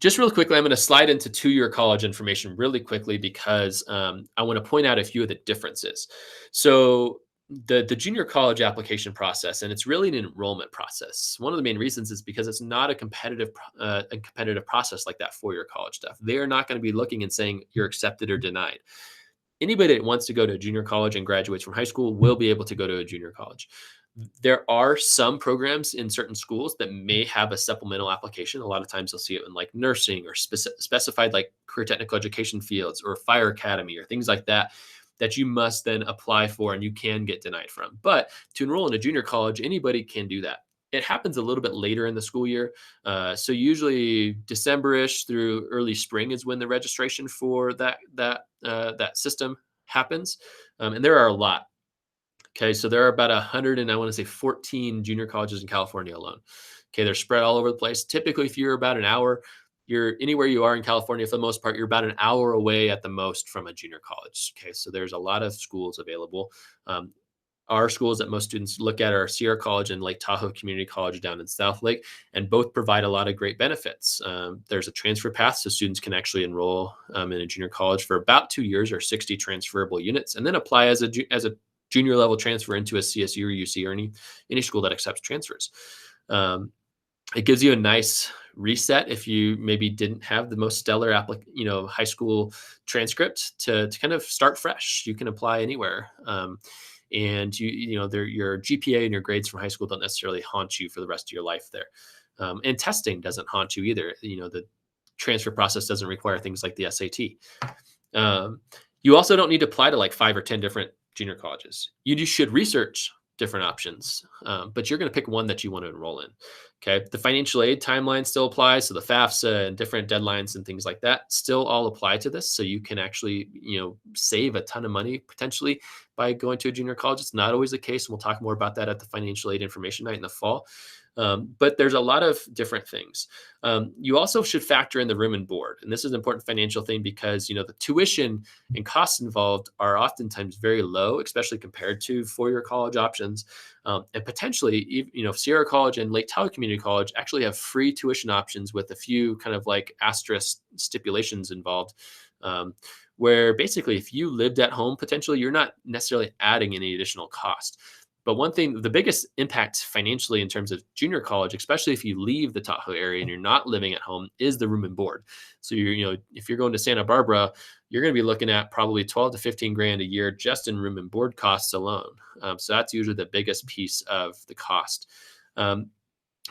S1: Just really quickly, I'm going to slide into 2-year college information really quickly because I want to point out a few of the differences. So the junior college application process, and it's really an enrollment process. One of the main reasons is because it's not a competitive process like that 4-year college stuff. They are not going to be looking and saying you're accepted or denied. Anybody that wants to go to a junior college and graduates from high school will be able to go to a junior college. There are some programs in certain schools that may have a supplemental application. A lot of times you'll see it in like nursing or specified like career technical education fields or fire academy or things like that you must then apply for and you can get denied from. But to enroll in a junior college, anybody can do that. It happens a little bit later in the school year. So usually December-ish through early spring is when the registration for that system happens. And there are a lot. Okay, so there are about 100 and I want to say 14 junior colleges in California alone. Okay, they're spread all over the place. Typically, if you're about an hour, you're anywhere you are in California, for the most part, you're about an hour away at the most from a junior college. Okay, so there's a lot of schools available. Our schools that most students look at are Sierra College and Lake Tahoe Community College down in South Lake, and both provide a lot of great benefits. There's a transfer path, so students can actually enroll in a junior college for about 2 years or 60 transferable units, and then apply as a junior level transfer into a CSU or UC or any school that accepts transfers. It gives you a nice reset if you maybe didn't have the most stellar high school transcript to kind of start fresh. You can apply anywhere. And your GPA and your grades from high school don't necessarily haunt you for the rest of your life there. And testing doesn't haunt you either. The transfer process doesn't require things like the SAT. You also don't need to apply to like 5 or 10 different junior colleges. You just should research different options, but you're going to pick one that you want to enroll in. Okay. The financial aid timeline still applies. So the FAFSA and different deadlines and things like that still all apply to this. So you can actually, save a ton of money potentially by going to a junior college. It's not always the case. And we'll talk more about that at the financial aid information night in the fall. But there's a lot of different things. You also should factor in the room and board. And this is an important financial thing because, the tuition and costs involved are oftentimes very low, especially compared to 4-year college options. And potentially, Sierra College and Lake Tahoe Community College actually have free tuition options with a few kind of like asterisk stipulations involved. Where basically if you lived at home, potentially you're not necessarily adding any additional cost. But one thing, the biggest impact financially in terms of junior college, especially if you leave the Tahoe area and you're not living at home, is the room and board. So if you're going to Santa Barbara, you're going to be looking at probably 12 to 15 grand a year just in room and board costs alone. So that's usually the biggest piece of the cost.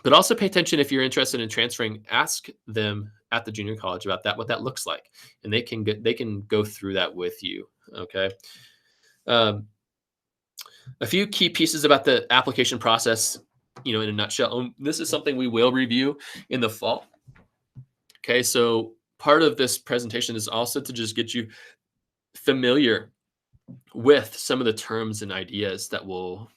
S1: But also pay attention if you're interested in transferring. Ask them at the junior college about that, what that looks like, and they can go through that with you. Okay. Um, a few key pieces about the application process, in a nutshell. This is something we will review in the fall. Okay, so part of this presentation is also to just get you familiar with some of the terms and ideas that will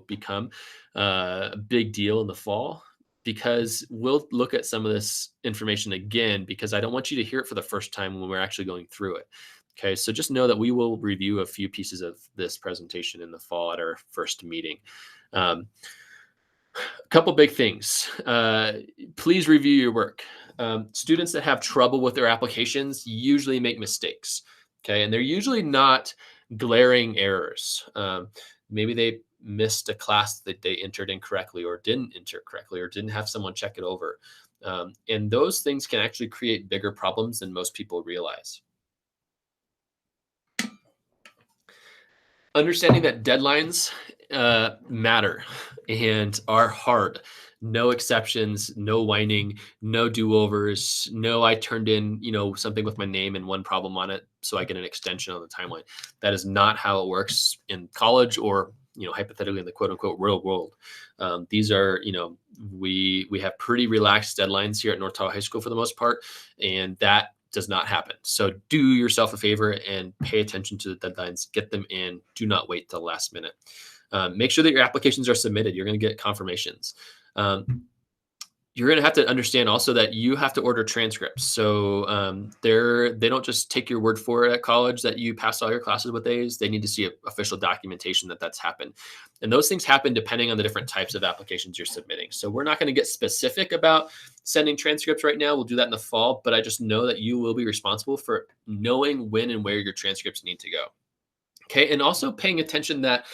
S1: become a big deal in the fall, because we'll look at some of this information again, because I don't want you to hear it for the first time when we're actually going through it. Okay, so just know that we will review a few pieces of this presentation in the fall at our first meeting. Um, a couple big things. Please review your work. Students that have trouble with their applications usually make mistakes. Okay, and they're usually not glaring errors. Maybe they missed a class that they entered incorrectly, or didn't enter correctly, or didn't have someone check it over. And those things can actually create bigger problems than most people realize. Understanding that deadlines matter and are hard. No exceptions, no whining, no do-overs, no I turned in, something with my name and one problem on it, so I get an extension on the timeline. That is not how it works in college, or hypothetically in the quote unquote real world. These are, we have pretty relaxed deadlines here at North Tahoe High School for the most part, and that does not happen. So do yourself a favor and pay attention to the deadlines. Get them in. Do not wait till the last minute. Make sure that your applications are submitted. You're going to get confirmations. You're going to have to understand also that you have to order transcripts. So they don't just take your word for it at college that you passed all your classes with A's. They need to see official documentation that that's happened. And those things happen depending on the different types of applications you're submitting. So we're not going to get specific about sending transcripts right now. We'll do that in the fall, but I just know that you will be responsible for knowing when and where your transcripts need to go. Okay. And also paying attention that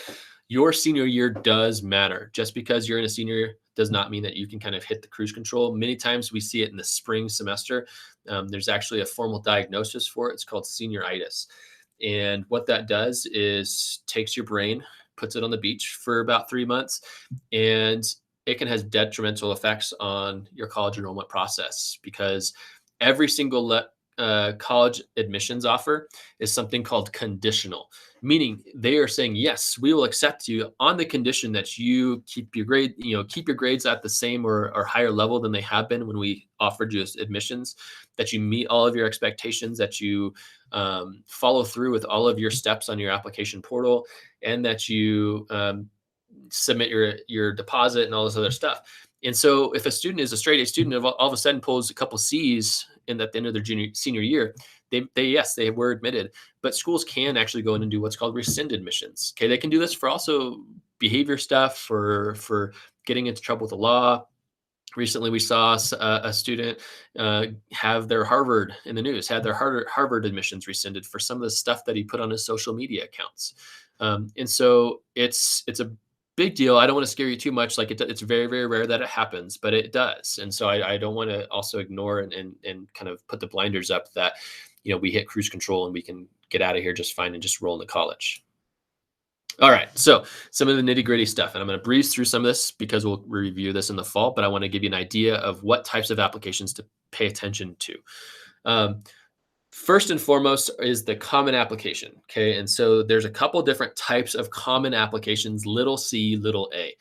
S1: your senior year does matter. Just because you're in a senior year does not mean that you can kind of hit the cruise control. Many times we see it in the spring semester. There's actually a formal diagnosis for it. It's called senioritis. And what that does is takes your brain, puts it on the beach for about 3 months, and it can have detrimental effects on your college enrollment process, because every single college admissions offer is something called conditional, meaning they are saying, yes, we will accept you on the condition that you keep your grades at the same or higher level than they have been when we offered you admissions, that you meet all of your expectations, that you follow through with all of your steps on your application portal, and that you submit your deposit and all this other stuff. And so if a student is a straight A student, all of a sudden pulls a couple C's in at the end of their senior year, they were admitted, but schools can actually go in and do what's called rescind admissions. Okay, they can do this for also behavior stuff, for getting into trouble with the law. Recently, we saw a student have their Harvard in the news, had their Harvard admissions rescinded for some of the stuff that he put on his social media accounts. And so it's a big deal. I don't want to scare you too much. Like it's very, very rare that it happens, but it does. And so I don't want to also ignore and kind of put the blinders up that, we hit cruise control and we can get out of here just fine and just roll into college. All right, so some of the nitty gritty stuff, and I'm going to breeze through some of this because we'll review this in the fall, but I want to give you an idea of what types of applications to pay attention to. First and foremost is the common application. Okay, and so there's a couple different types of common applications, little c, little a.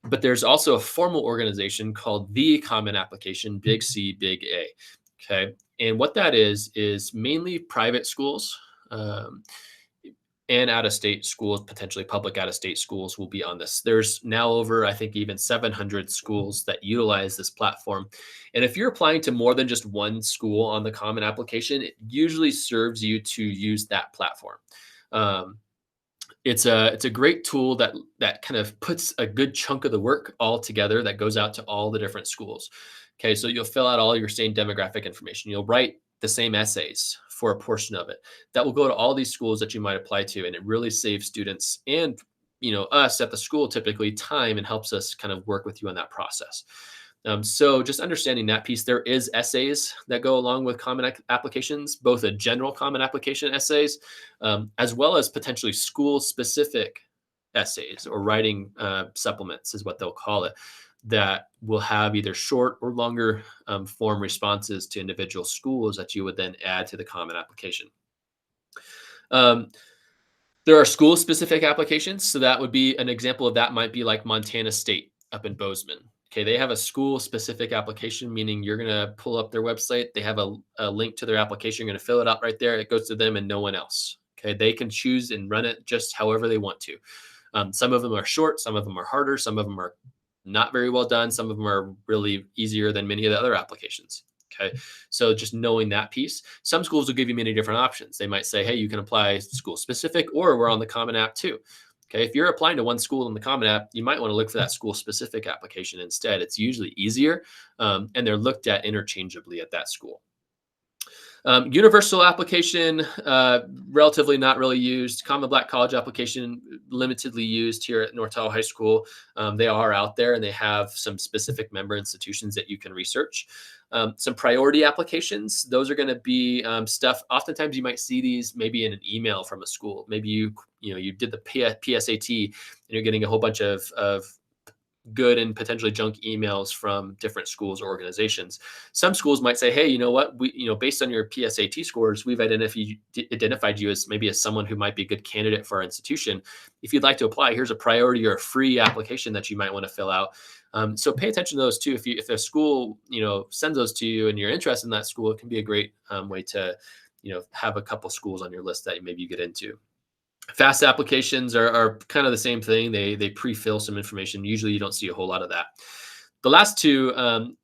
S1: But there's also a formal organization called the Common Application, big C, big A. Okay, and what that is mainly private schools. And out-of-state schools, potentially public out-of-state schools, will be on this. There's now over, I think, even 700 schools that utilize this platform. And if you're applying to more than just one school on the common application, it usually serves you to use that platform. It's a great tool that kind of puts a good chunk of the work all together that goes out to all the different schools. Okay, so you'll fill out all your same demographic information. You'll write the same essays for a portion of it that will go to all these schools that you might apply to, and it really saves students and us at the school typically time, and helps us kind of work with you on that process. So just understanding that piece. There is essays that go along with common applications, both a general common application essays, as well as potentially school specific essays, or writing supplements is what they'll call it. that will have either short or longer form responses to individual schools that you would then add to the common application. Um, there are school specific applications. So that would be an example of that might be like Montana State up in Bozeman. Okay, they have a school specific application, meaning you're going to pull up their website. They have a link to their application. You're going to fill it out right there. It goes to them and no one else. Okay, they can choose and run it just however they want to. Some of them are short, some of them are harder, some of them are not very well done, some of them are really easier than many of the other applications. Okay, so just knowing that piece. Some schools will give you many different options. They might say, hey, you can apply school specific, or we're on the Common App too. Okay, if you're applying to one school in the Common App, you might want to look for that school specific application instead. It's usually easier, and they're looked at interchangeably at that school. Universal application, relatively not really used. Common Black College application, limitedly used here at North Tahoe High School. They are out there and they have some specific member institutions that you can research. Some priority applications, those are going to be stuff. Oftentimes you might see these maybe in an email from a school. Maybe you did the PSAT and you're getting a whole bunch of good and potentially junk emails from different schools or organizations. Some schools might say, hey, you know what, based on your PSAT scores, we've identified you as maybe as someone who might be a good candidate for our institution. If you'd like to apply, here's a priority or a free application that you might want to fill out. So pay attention to those too. If a school, sends those to you and you're interested in that school, it can be a great way to, have a couple schools on your list that maybe you get into. Fast applications are kind of the same thing. They pre-fill some information. Usually you don't see a whole lot of that. The last two,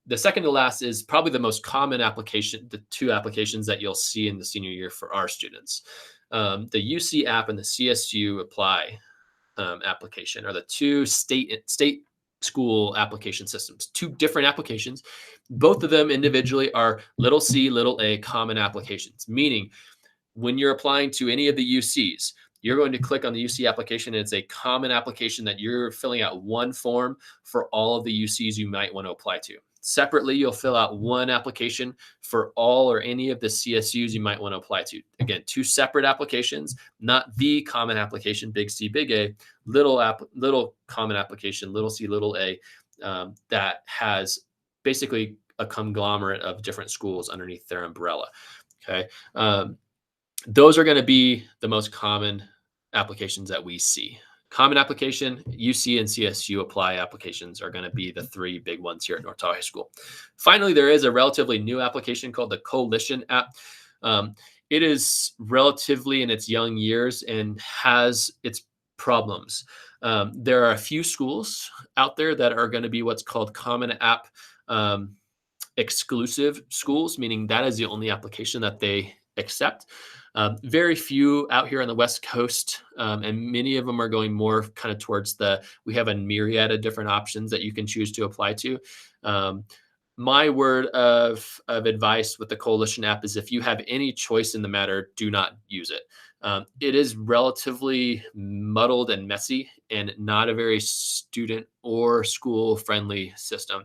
S1: the second to last is probably the most common application, the two applications that you'll see in the senior year for our students. The UC app and the CSU apply application are the two state school application systems, two different applications. Both of them individually are little c, little a common applications, meaning when you're applying to any of the UCs, you're going to click on the UC application. And it's a common application that you're filling out one form for all of the UCs you might want to apply to. Separately, you'll fill out one application for all or any of the CSUs you might want to apply to. Again, two separate applications, not the common application, big C, big A, little common application, little c, little a, that has basically a conglomerate of different schools underneath their umbrella. Okay. Those are going to be the most common applications that we see. Common application, UC and CSU apply applications are going to be the three big ones here at North Tahoe High School. Finally, there is a relatively new application called the Coalition app. It is relatively in its young years and has its problems. There are a few schools out there that are going to be what's called Common App exclusive schools, meaning that is the only application that they accept. Very few out here on the West Coast, and many of them are going more kind of towards we have a myriad of different options that you can choose to apply to. My word of advice with the Coalition app is if you have any choice in the matter, do not use it. It is relatively muddled and messy and not a very student or school friendly system.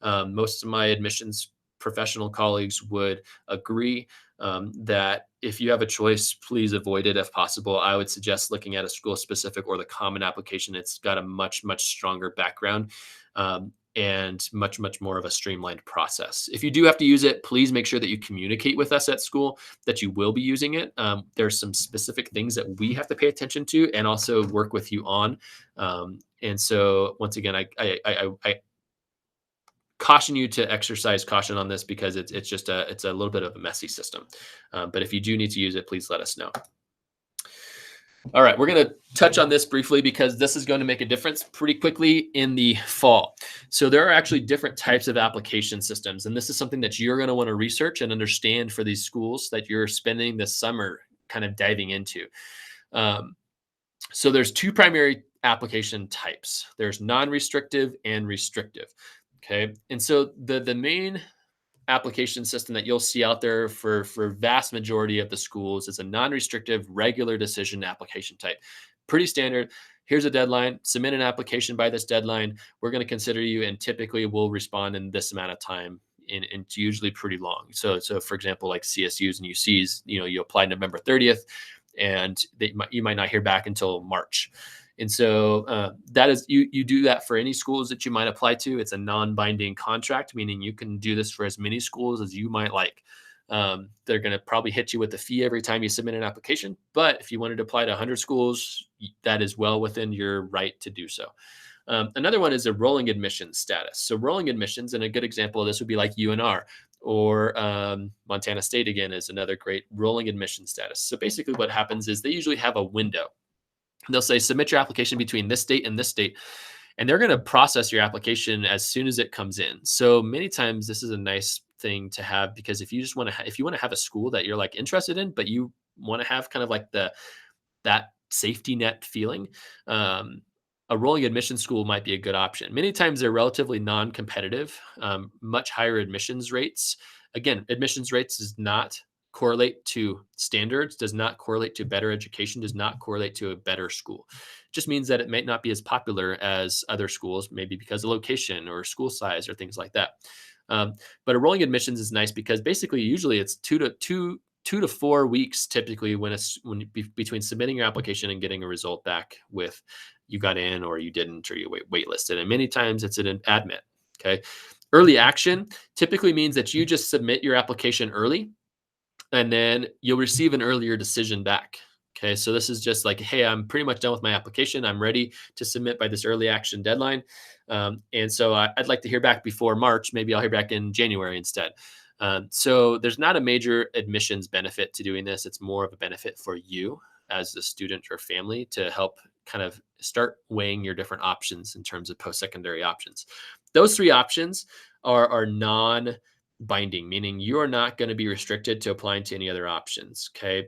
S1: Most of my admissions professional colleagues would agree that if you have a choice, please avoid it if possible. I would suggest looking at a school specific or the common application. It's got a much, much stronger background and much, much more of a streamlined process. If you do have to use it, please make sure that you communicate with us at school that you will be using it. There's some specific things that we have to pay attention to and also work with you on. And so once again, I caution you to exercise caution on this because it's a little bit of a messy system. But if you do need to use it, please let us know. All right, we're going to touch on this briefly because this is going to make a difference pretty quickly in the fall. So there are actually different types of application systems, and this is something that you're going to want to research and understand for these schools that you're spending this summer kind of diving into. So there's two primary application types. There's non-restrictive and restrictive. Okay. And so the main application system that you'll see out there for vast majority of the schools is a non-restrictive regular decision application type. Pretty standard. Here's a deadline. Submit an application by this deadline. We're going to consider you and typically we'll respond in this amount of time. And it's usually pretty long. So for example, like CSUs and UCs, you apply November 30th and you might not hear back until March. And so that is you do that for any schools that you might apply to. It's a non-binding contract, meaning you can do this for as many schools as you might like. They're going to probably hit you with a fee every time you submit an application. But if you wanted to apply to 100 schools, that is well within your right to do so. Another one is a rolling admissions status. So rolling admissions, and a good example of this would be like UNR or Montana State again is another great rolling admission status. So basically what happens is they usually have a window. They'll say submit your application between this date and this date, and they're going to process your application as soon as it comes in. So many times this is a nice thing to have because if you just want to if you want to have a school that you're like interested in, but you want to have kind of like that safety net feeling, a rolling admission school might be a good option. Many times they're relatively non-competitive, much higher admissions rates. Again, admissions rates does not correlate to standards, does not correlate to better education, does not correlate to a better school. It just means that it may not be as popular as other schools, maybe because of location or school size or things like that. But a rolling admissions is nice because basically, usually it's 2 to 4 weeks typically between submitting your application and getting a result back with you got in or you didn't or you waitlisted. And many times it's an admit. Okay. Early action typically means that you just submit your application early and then you'll receive an earlier decision back. Okay. So this is just like, hey, I'm pretty much done with my application. I'm ready to submit by this early action deadline. And so I'd like to hear back before March. Maybe I'll hear back in January instead. So there's not a major admissions benefit to doing this. It's more of a benefit for you as a student or family to help kind of start weighing your different options in terms of post-secondary options. Those three options are non-binding, meaning you are not going to be restricted to applying to any other options. Okay.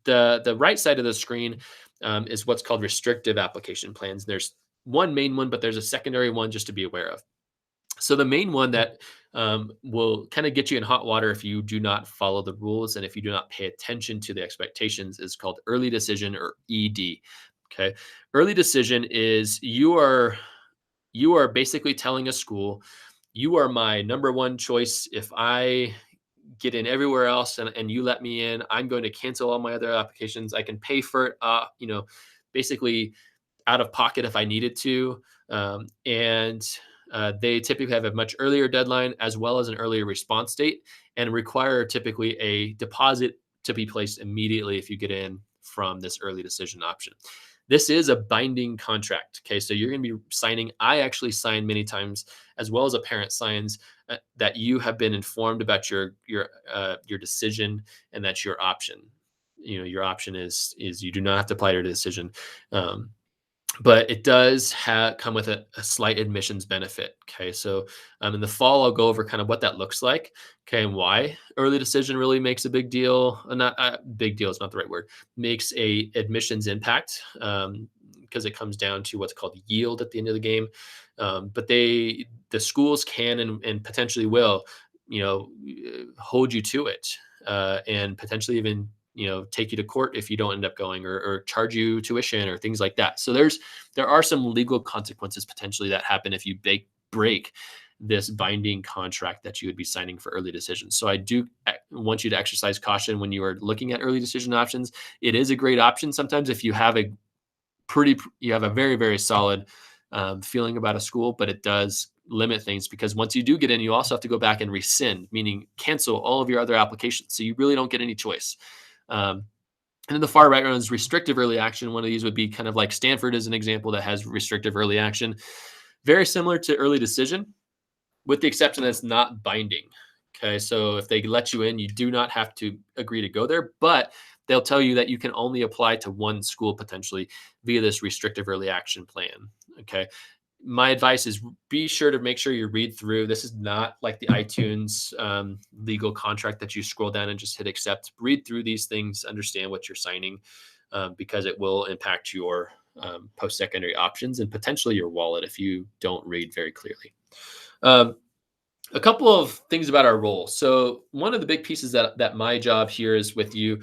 S1: The right side of the screen is what's called restrictive application plans. There's one main one, but there's a secondary one just to be aware of. So the main one that will kind of get you in hot water if you do not follow the rules and if you do not pay attention to the expectations is called early decision or ED. Okay. Early decision is you are basically telling a school, you are my number one choice. If I get in everywhere else and you let me in, I'm going to cancel all my other applications. I can pay for it, basically out of pocket if I needed to. And they typically have a much earlier deadline as well as an earlier response date and require typically a deposit to be placed immediately if you get in from this early decision option. This is a binding contract. Okay. So you're going to be signing. I actually sign many times, as well as a parent signs that you have been informed about your decision and that's your option. Your option is you do not have to apply to a decision. But it does come with a slight admissions benefit. Okay. So in the fall, I'll go over kind of what that looks like. Okay. And why early decision really makes a big deal. Not big deal is not the right word. Makes a admissions impact because it comes down to what's called yield at the end of the game. But the schools can and potentially will, hold you to it and potentially even take you to court if you don't end up going or charge you tuition or things like that. So there are some legal consequences potentially that happen if you break this binding contract that you would be signing for early decisions. So I do want you to exercise caution when you are looking at early decision options. It is a great option sometimes if you have a very, very solid feeling about a school, but it does limit things because once you do get in, you also have to go back and rescind, meaning cancel all of your other applications. So you really don't get any choice. And then the far right one is restrictive early action. One of these would be kind of like Stanford is an example that has restrictive early action. Very similar to early decision, with the exception that it's not binding. Okay, so if they let you in, you do not have to agree to go there, but they'll tell you that you can only apply to one school potentially via this restrictive early action plan. Okay. My advice is be sure to make sure you read through. This is not like the iTunes legal contract that you scroll down and just hit accept. Read through these things, understand what you're signing, because it will impact your post-secondary options and potentially your wallet if you don't read very clearly. A couple of things about our role. So one of the big pieces that my job here is with you.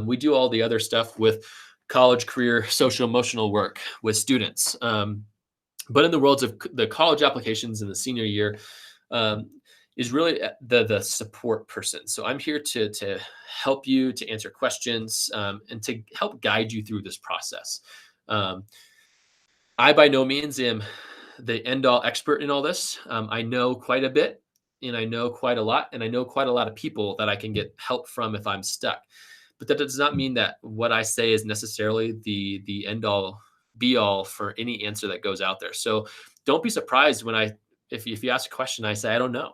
S1: We do all the other stuff with college, career, social, emotional work with students. But in the worlds of the college applications in the senior year, is really the support person. So I'm here to help you, to answer questions, and to help guide you through this process. Um, I by no means am the end all expert in all this. I know quite a bit and I know quite a lot, and I know quite a lot of people that I can get help from if I'm stuck. But that does not mean that what I say is necessarily the end all be all for any answer that goes out there. So don't be surprised when if you ask a question, I say I don't know.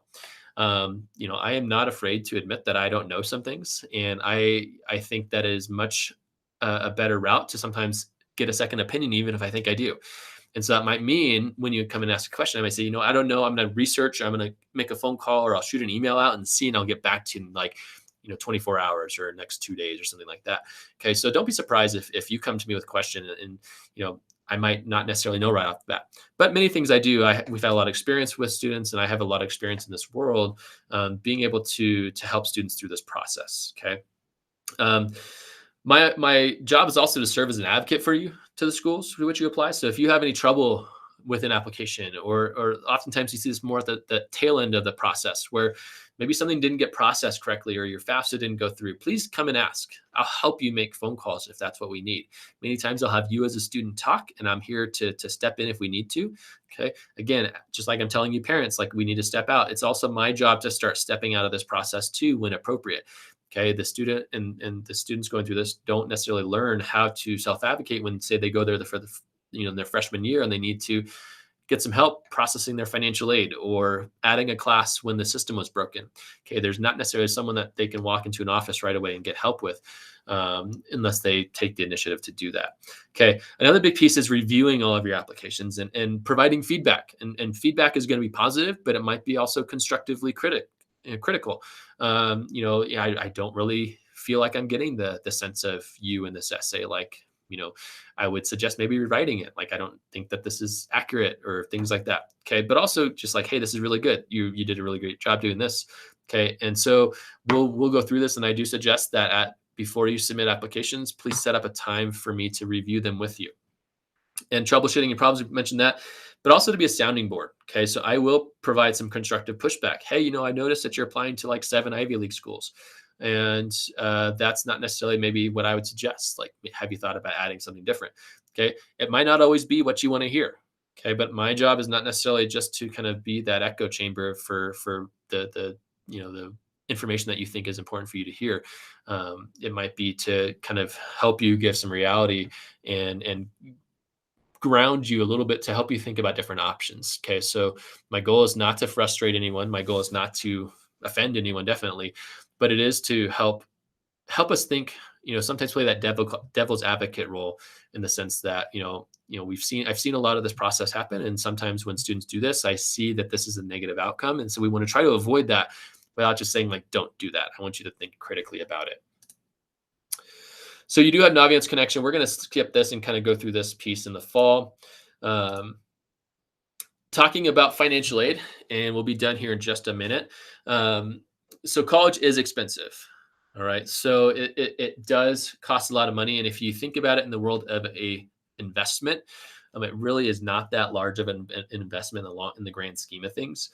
S1: I am not afraid to admit that I don't know some things, and I think that is much a better route to sometimes get a second opinion, even if I think I do. And so that might mean when you come and ask a question, I might say, I don't know. I'm going to research. I'm going to make a phone call, or I'll shoot an email out and see, and I'll get back to you in like, 24 hours or next 2 days or something like that. Okay. So don't be surprised if you come to me with a question and, I might not necessarily know right off the bat, but many things I do, we've had a lot of experience with students, and I have a lot of experience in this world, being able to help students through this process. Okay. Um, my job is also to serve as an advocate for you to the schools for which you apply. So if you have any trouble with an application, or oftentimes you see this more at the tail end of the process where maybe something didn't get processed correctly or your FAFSA didn't go through, please come and ask. I'll help you make phone calls if that's what we need. Many times I'll have you as a student talk, and I'm here to step in if we need to. Okay. Again, just like I'm telling you parents, like we need to step out. It's also my job to start stepping out of this process too when appropriate. Okay, the student and the students going through this don't necessarily learn how to self-advocate when, say, they go there for their freshman year and they need to get some help processing their financial aid or adding a class when the system was broken. Okay, there's not necessarily someone that they can walk into an office right away and get help with, unless they take the initiative to do that. Okay, another big piece is reviewing all of your applications and providing feedback. And feedback is going to be positive, but it might be also constructively critical. I don't really feel like I'm getting the sense of you in this essay. Like, I would suggest maybe rewriting it. Like, I don't think that this is accurate, or things like that. Okay. But also just like, hey, this is really good. You did a really great job doing this. Okay. And so we'll go through this. And I do suggest that before you submit applications, please set up a time for me to review them with you. And troubleshooting your problems, we mentioned that, but also to be a sounding board. Okay. So I will provide some constructive pushback. Hey, I noticed that you're applying to like 7 Ivy League schools. And that's not necessarily maybe what I would suggest. Like, have you thought about adding something different? Okay. It might not always be what you want to hear. Okay. But my job is not necessarily just to kind of be that echo chamber for the information that you think is important for you to hear. It might be to kind of help you give some reality and ground you a little bit to help you think about different options. Okay. So my goal is not to frustrate anyone. My goal is not to offend anyone, definitely, but it is to help us think, sometimes play that devil's advocate role, in the sense that, I've seen a lot of this process happen. And sometimes when students do this, I see that this is a negative outcome. And so we want to try to avoid that without just saying like, don't do that. I want you to think critically about it. So you do have Naviance Connection. We're going to skip this and kind of go through this piece in the fall. Talking about financial aid, and we'll be done here in just a minute. So college is expensive. All right. So it does cost a lot of money. And if you think about it in the world of a investment, it really is not that large of an investment in the grand scheme of things.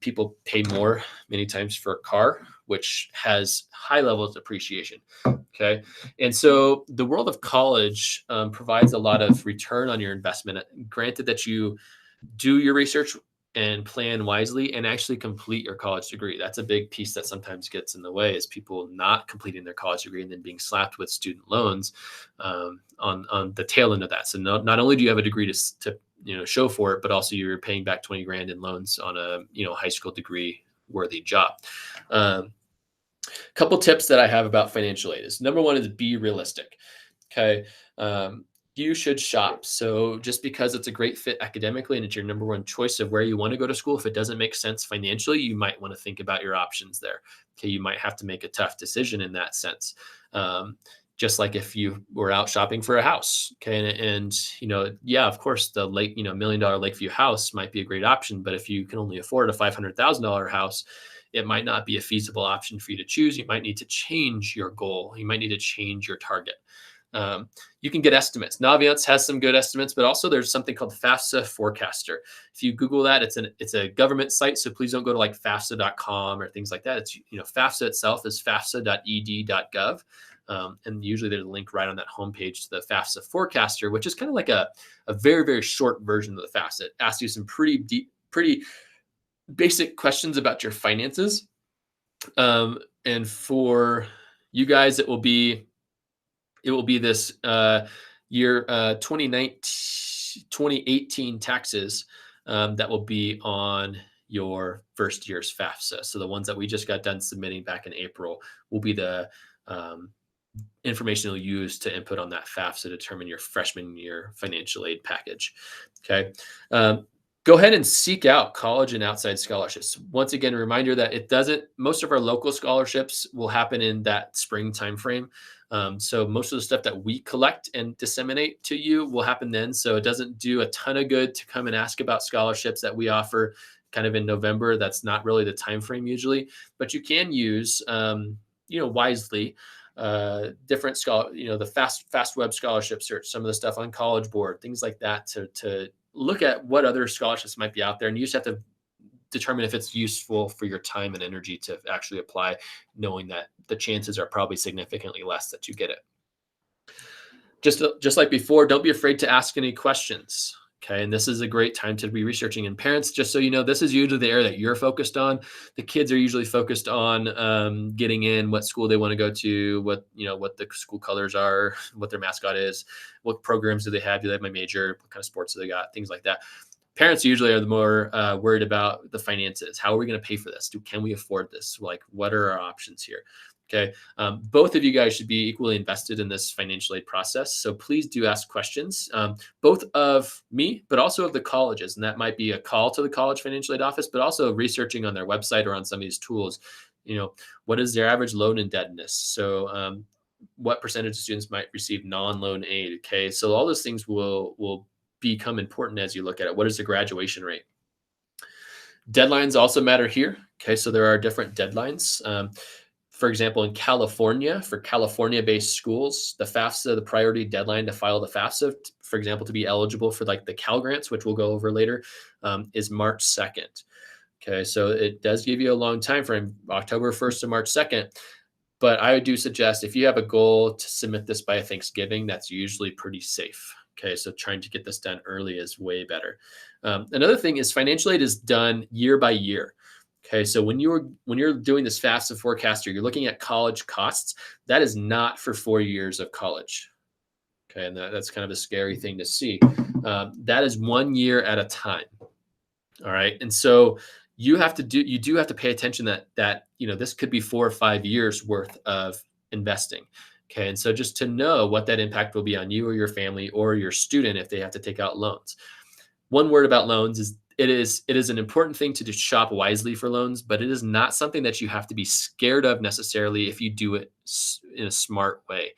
S1: People pay more many times for a car, which has high levels of depreciation. Okay. And so the world of college provides a lot of return on your investment. Granted that you do your research and plan wisely and actually complete your college degree. That's a big piece that sometimes gets in the way, is people not completing their college degree and then being slapped with student loans on the tail end of that. So not only do you have a degree to show for it, but also you're paying back 20 grand in loans on a high school degree worthy job. Couple tips that I have about financial aid is, number one is be realistic. Okay. You should shop. So just because it's a great fit academically and it's your number one choice of where you want to go to school, if it doesn't make sense financially, you might want to think about your options there. Okay. You might have to make a tough decision in that sense. Just like if you were out shopping for a house. Okay. And yeah, of course the $1 million Lakeview house might be a great option, but if you can only afford a $500,000 house, it might not be a feasible option for you to choose. You might need to change your goal. You might need to change your target. Um, you can get estimates. Naviance has some good estimates, but also there's something called FAFSA Forecaster. If you Google that, it's a government site, so please don't go to like FAFSA.com or things like that. It's FAFSA itself is FAFSA.ed.gov, and usually there's a link right on that homepage to the FAFSA Forecaster, which is kind of like a very very short version of the FAFSA. It asks you some pretty deep, pretty basic questions about your finances, and for you guys, it will be this year 2018 taxes that will be on your first year's FAFSA. So the ones that we just got done submitting back in April will be the um, information you'll use to input on that FAFSA to determine your freshman year financial aid package. Okay. Go ahead and seek out college and outside scholarships. Once again, a reminder that most of our local scholarships will happen in that spring timeframe. So most of the stuff that we collect and disseminate to you will happen then. So it doesn't do a ton of good to come and ask about scholarships that we offer kind of in November. That's not really the time frame usually, but you can use, wisely, different the fast web scholarship search, some of the stuff on College Board, things like that, to look at what other scholarships might be out there, and you just have to determine if it's useful for your time and energy to actually apply, knowing that the chances are probably significantly less that you get it. Just like before, don't be afraid to ask any questions. Okay. And this is a great time to be researching. And parents, just so you know, this is usually the area that you're focused on. The kids are usually focused on getting in, what school they want to go to, what the school colors are, what their mascot is, what programs do they have? Do they have a major? What kind of sports do they got? Things like that. Parents usually are the more worried about the finances. How are we going to pay for this? Can we afford this? Like, what are our options here? Okay. Both of you guys should be equally invested in this financial aid process. So please do ask questions, both of me, but also of the colleges. And that might be a call to the college financial aid office, but also researching on their website or on some of these tools. What is their average loan indebtedness? So what percentage of students might receive non-loan aid? Okay. So all those things will become important as you look at it. What is the graduation rate? Deadlines also matter here. Okay. So there are different deadlines. For example, in California, for California-based schools, the FAFSA, the priority deadline to file the FAFSA, for example, to be eligible for like the Cal Grants, which we'll go over later, is March 2nd. Okay, so it does give you a long time frame, October 1st to March 2nd. But I do suggest if you have a goal to submit this by Thanksgiving, that's usually pretty safe. Okay, so trying to get this done early is way better. Another thing is financial aid is done year by year. Okay, so when you're doing this FAFSA forecaster, you're looking at college costs. That is not for 4 years of college. Okay, and that's kind of a scary thing to see. That is 1 year at a time. All right, and so you do have to pay attention that this could be 4 or 5 years worth of investing. Okay, and so just to know what that impact will be on you or your family or your student if they have to take out loans. One word about loans is it is an important thing to just shop wisely for loans, but it is not something that you have to be scared of necessarily if you do it in a smart way.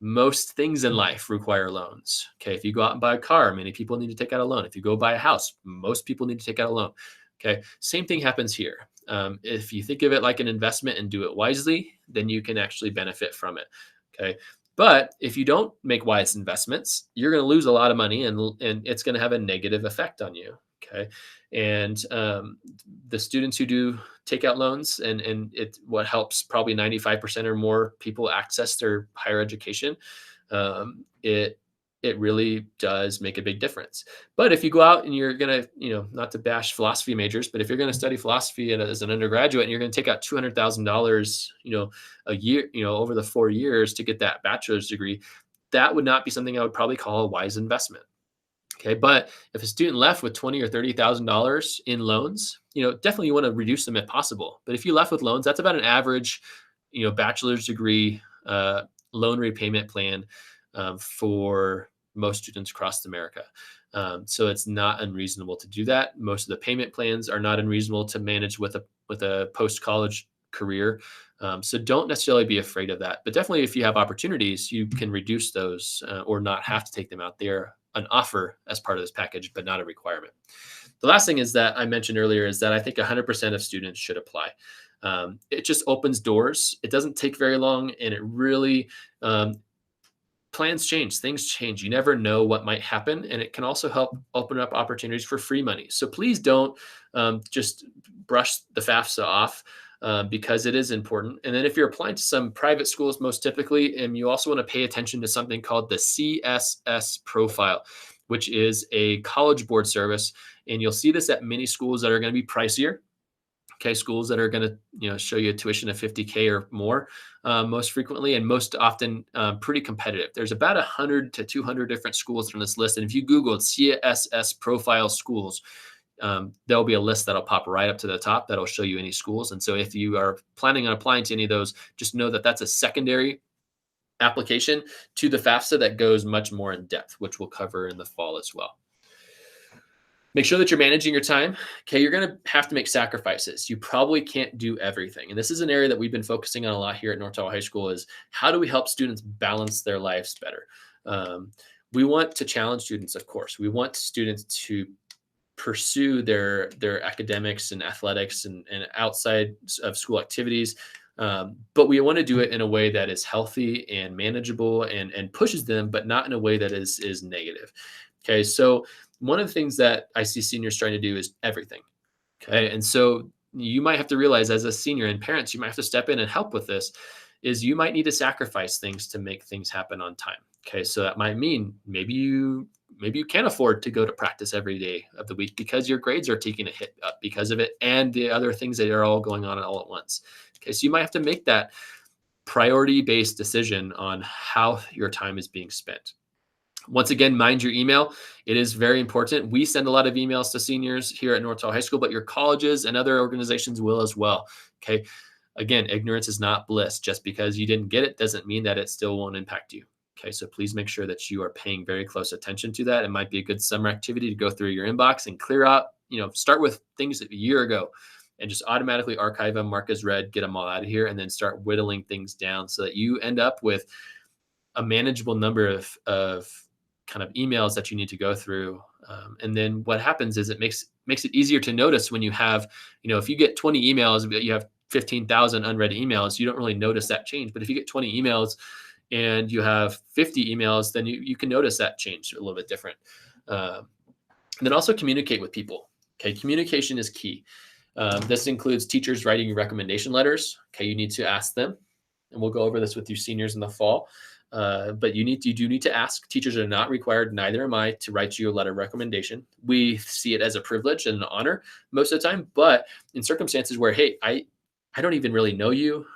S1: Most things in life require loans. Okay, if you go out and buy a car, many people need to take out a loan. If you go buy a house, most people need to take out a loan. Okay, same thing happens here. If you think of it like an investment and do it wisely, then you can actually benefit from it. Okay. But if you don't make wise investments, you're going to lose a lot of money, and it's going to have a negative effect on you. Okay, and the students who do take out loans, and what helps probably 95% or more people access their higher education. It really does make a big difference. But if you go out and you're going to, not to bash philosophy majors, but if you're going to study philosophy as an undergraduate and you're going to take out $200,000, a year, over the 4 years to get that bachelor's degree, that would not be something I would probably call a wise investment. Okay. But if a student left with $20,000 or $30,000 in loans, definitely you want to reduce them if possible. But if you left with loans, that's about an average, bachelor's degree loan repayment plan for most students across America. So it's not unreasonable to do that. Most of the payment plans are not unreasonable to manage with a post-college career. So don't necessarily be afraid of that. But definitely if you have opportunities, you can reduce those or not have to take them out. They're an offer as part of this package, but not a requirement. The last thing is that I mentioned earlier is that I think 100% of students should apply. It just opens doors. It doesn't take very long, and it really plans change, things change. You never know what might happen, and it can also help open up opportunities for free money. So please don't just brush the FAFSA off because it is important. And then if you're applying to some private schools, most typically, and you also want to pay attention to something called the CSS profile, which is a college board service. And you'll see this at many schools that are going to be pricier. Okay, schools that are going to show you a tuition of 50K or more most frequently, and most often pretty competitive. There's about 100 to 200 different schools from this list, and if you Google CSS profile schools, there'll be a list that'll pop right up to the top that'll show you any schools. And so if you are planning on applying to any of those, just know that that's a secondary application to the FAFSA that goes much more in depth, which we'll cover in the fall as well. Make sure that you're managing your time. Okay, you're going to have to make sacrifices. You probably can't do everything. And this is an area that we've been focusing on a lot here at North Tahoe High School is how do we help students balance their lives better? We want to challenge students, of course. We want students to pursue their academics and athletics and outside of school activities. But we want to do it in a way that is healthy and manageable and pushes them, but not in a way that is negative. Okay, so one of the things that I see seniors trying to do is everything. Okay. And so you might have to realize as a senior, and parents, you might have to step in and help with this, is you might need to sacrifice things to make things happen on time. Okay. So that might mean maybe you can't afford to go to practice every day of the week because your grades are taking a hit up because of it and the other things that are all going on all at once. Okay. So you might have to make that priority-based decision on how your time is being spent. Once again, mind your email. It is very important. We send a lot of emails to seniors here at North Tahoe High School, but your colleges and other organizations will as well. Okay. Again, ignorance is not bliss. Just because you didn't get it doesn't mean that it still won't impact you. Okay. So please make sure that you are paying very close attention to that. It might be a good summer activity to go through your inbox and clear out, start with things a year ago and just automatically archive them, mark as read, get them all out of here, and then start whittling things down so that you end up with a manageable number of kind of emails that you need to go through. And then what happens is it makes it easier to notice when you have, if you get 20 emails, but you have 15,000 unread emails, you don't really notice that change. But if you get 20 emails and you have 50 emails, then you can notice that change a little bit different. And then also communicate with people. Okay. Communication is key. This includes teachers writing you recommendation letters. Okay. You need to ask them, and we'll go over this with you seniors in the fall. But you do need to ask. Teachers are not required, neither am I, to write you a letter of recommendation. We see it as a privilege and an honor most of the time, but in circumstances where, hey, I don't even really know you.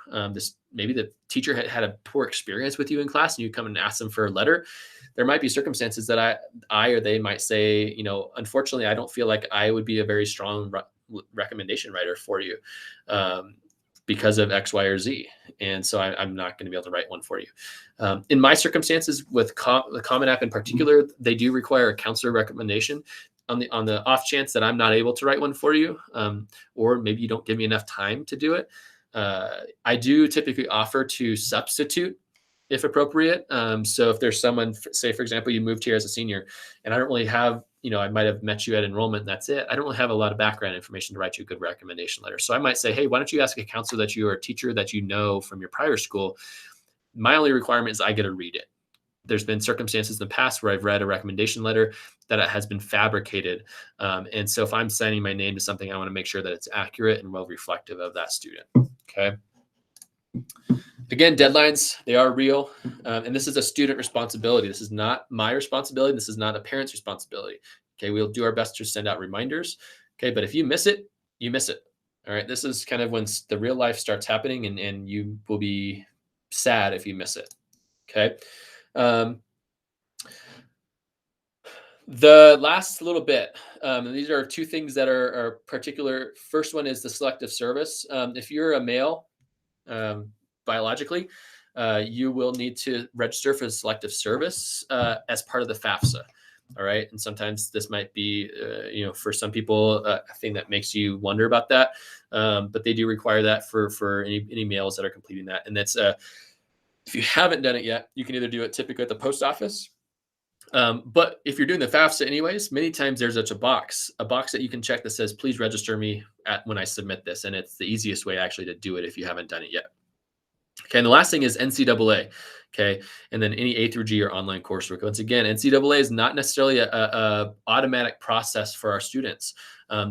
S1: Maybe the teacher had a poor experience with you in class and you come and ask them for a letter. There might be circumstances that I or they might say, unfortunately, I don't feel like I would be a very strong recommendation writer for you. Because of X, Y, or Z. And so I'm not going to be able to write one for you. In my circumstances with the Common App in particular, they do require a counselor recommendation on the off chance that I'm not able to write one for you, or maybe you don't give me enough time to do it. I do typically offer to substitute if appropriate. So if there's someone, say, for example, you moved here as a senior and I don't really have, I might have met you at enrollment and that's it. I don't really have a lot of background information to write you a good recommendation letter. So I might say, hey, why don't you ask a counselor that you or a teacher that you know from your prior school? My only requirement is I get to read it. There's been circumstances in the past where I've read a recommendation letter that it has been fabricated. And so if I'm signing my name to something, I want to make sure that it's accurate and well reflective of that student. Okay. Again, deadlines, they are real. And this is a student responsibility. This is not my responsibility. This is not a parent's responsibility. Okay. We'll do our best to send out reminders. Okay. But if you miss it, you miss it. All right. This is kind of when the real life starts happening and you will be sad if you miss it. Okay. The last little bit, and these are two things that are particular. First one is the selective service. If you're a male, biologically, you will need to register for the selective service as part of the FAFSA. All right. And sometimes this might be, for some people, a thing that makes you wonder about that. But they do require that for any males that are completing that. And that's, if you haven't done it yet, you can either do it typically at the post office. But if you're doing the FAFSA anyways, many times there's a box that you can check that says, please register me when I submit this. And it's the easiest way actually to do it if you haven't done it yet. Okay, and the last thing is NCAA. Okay, and then any A through G or online coursework. Once again, NCAA is not necessarily a automatic process for our students.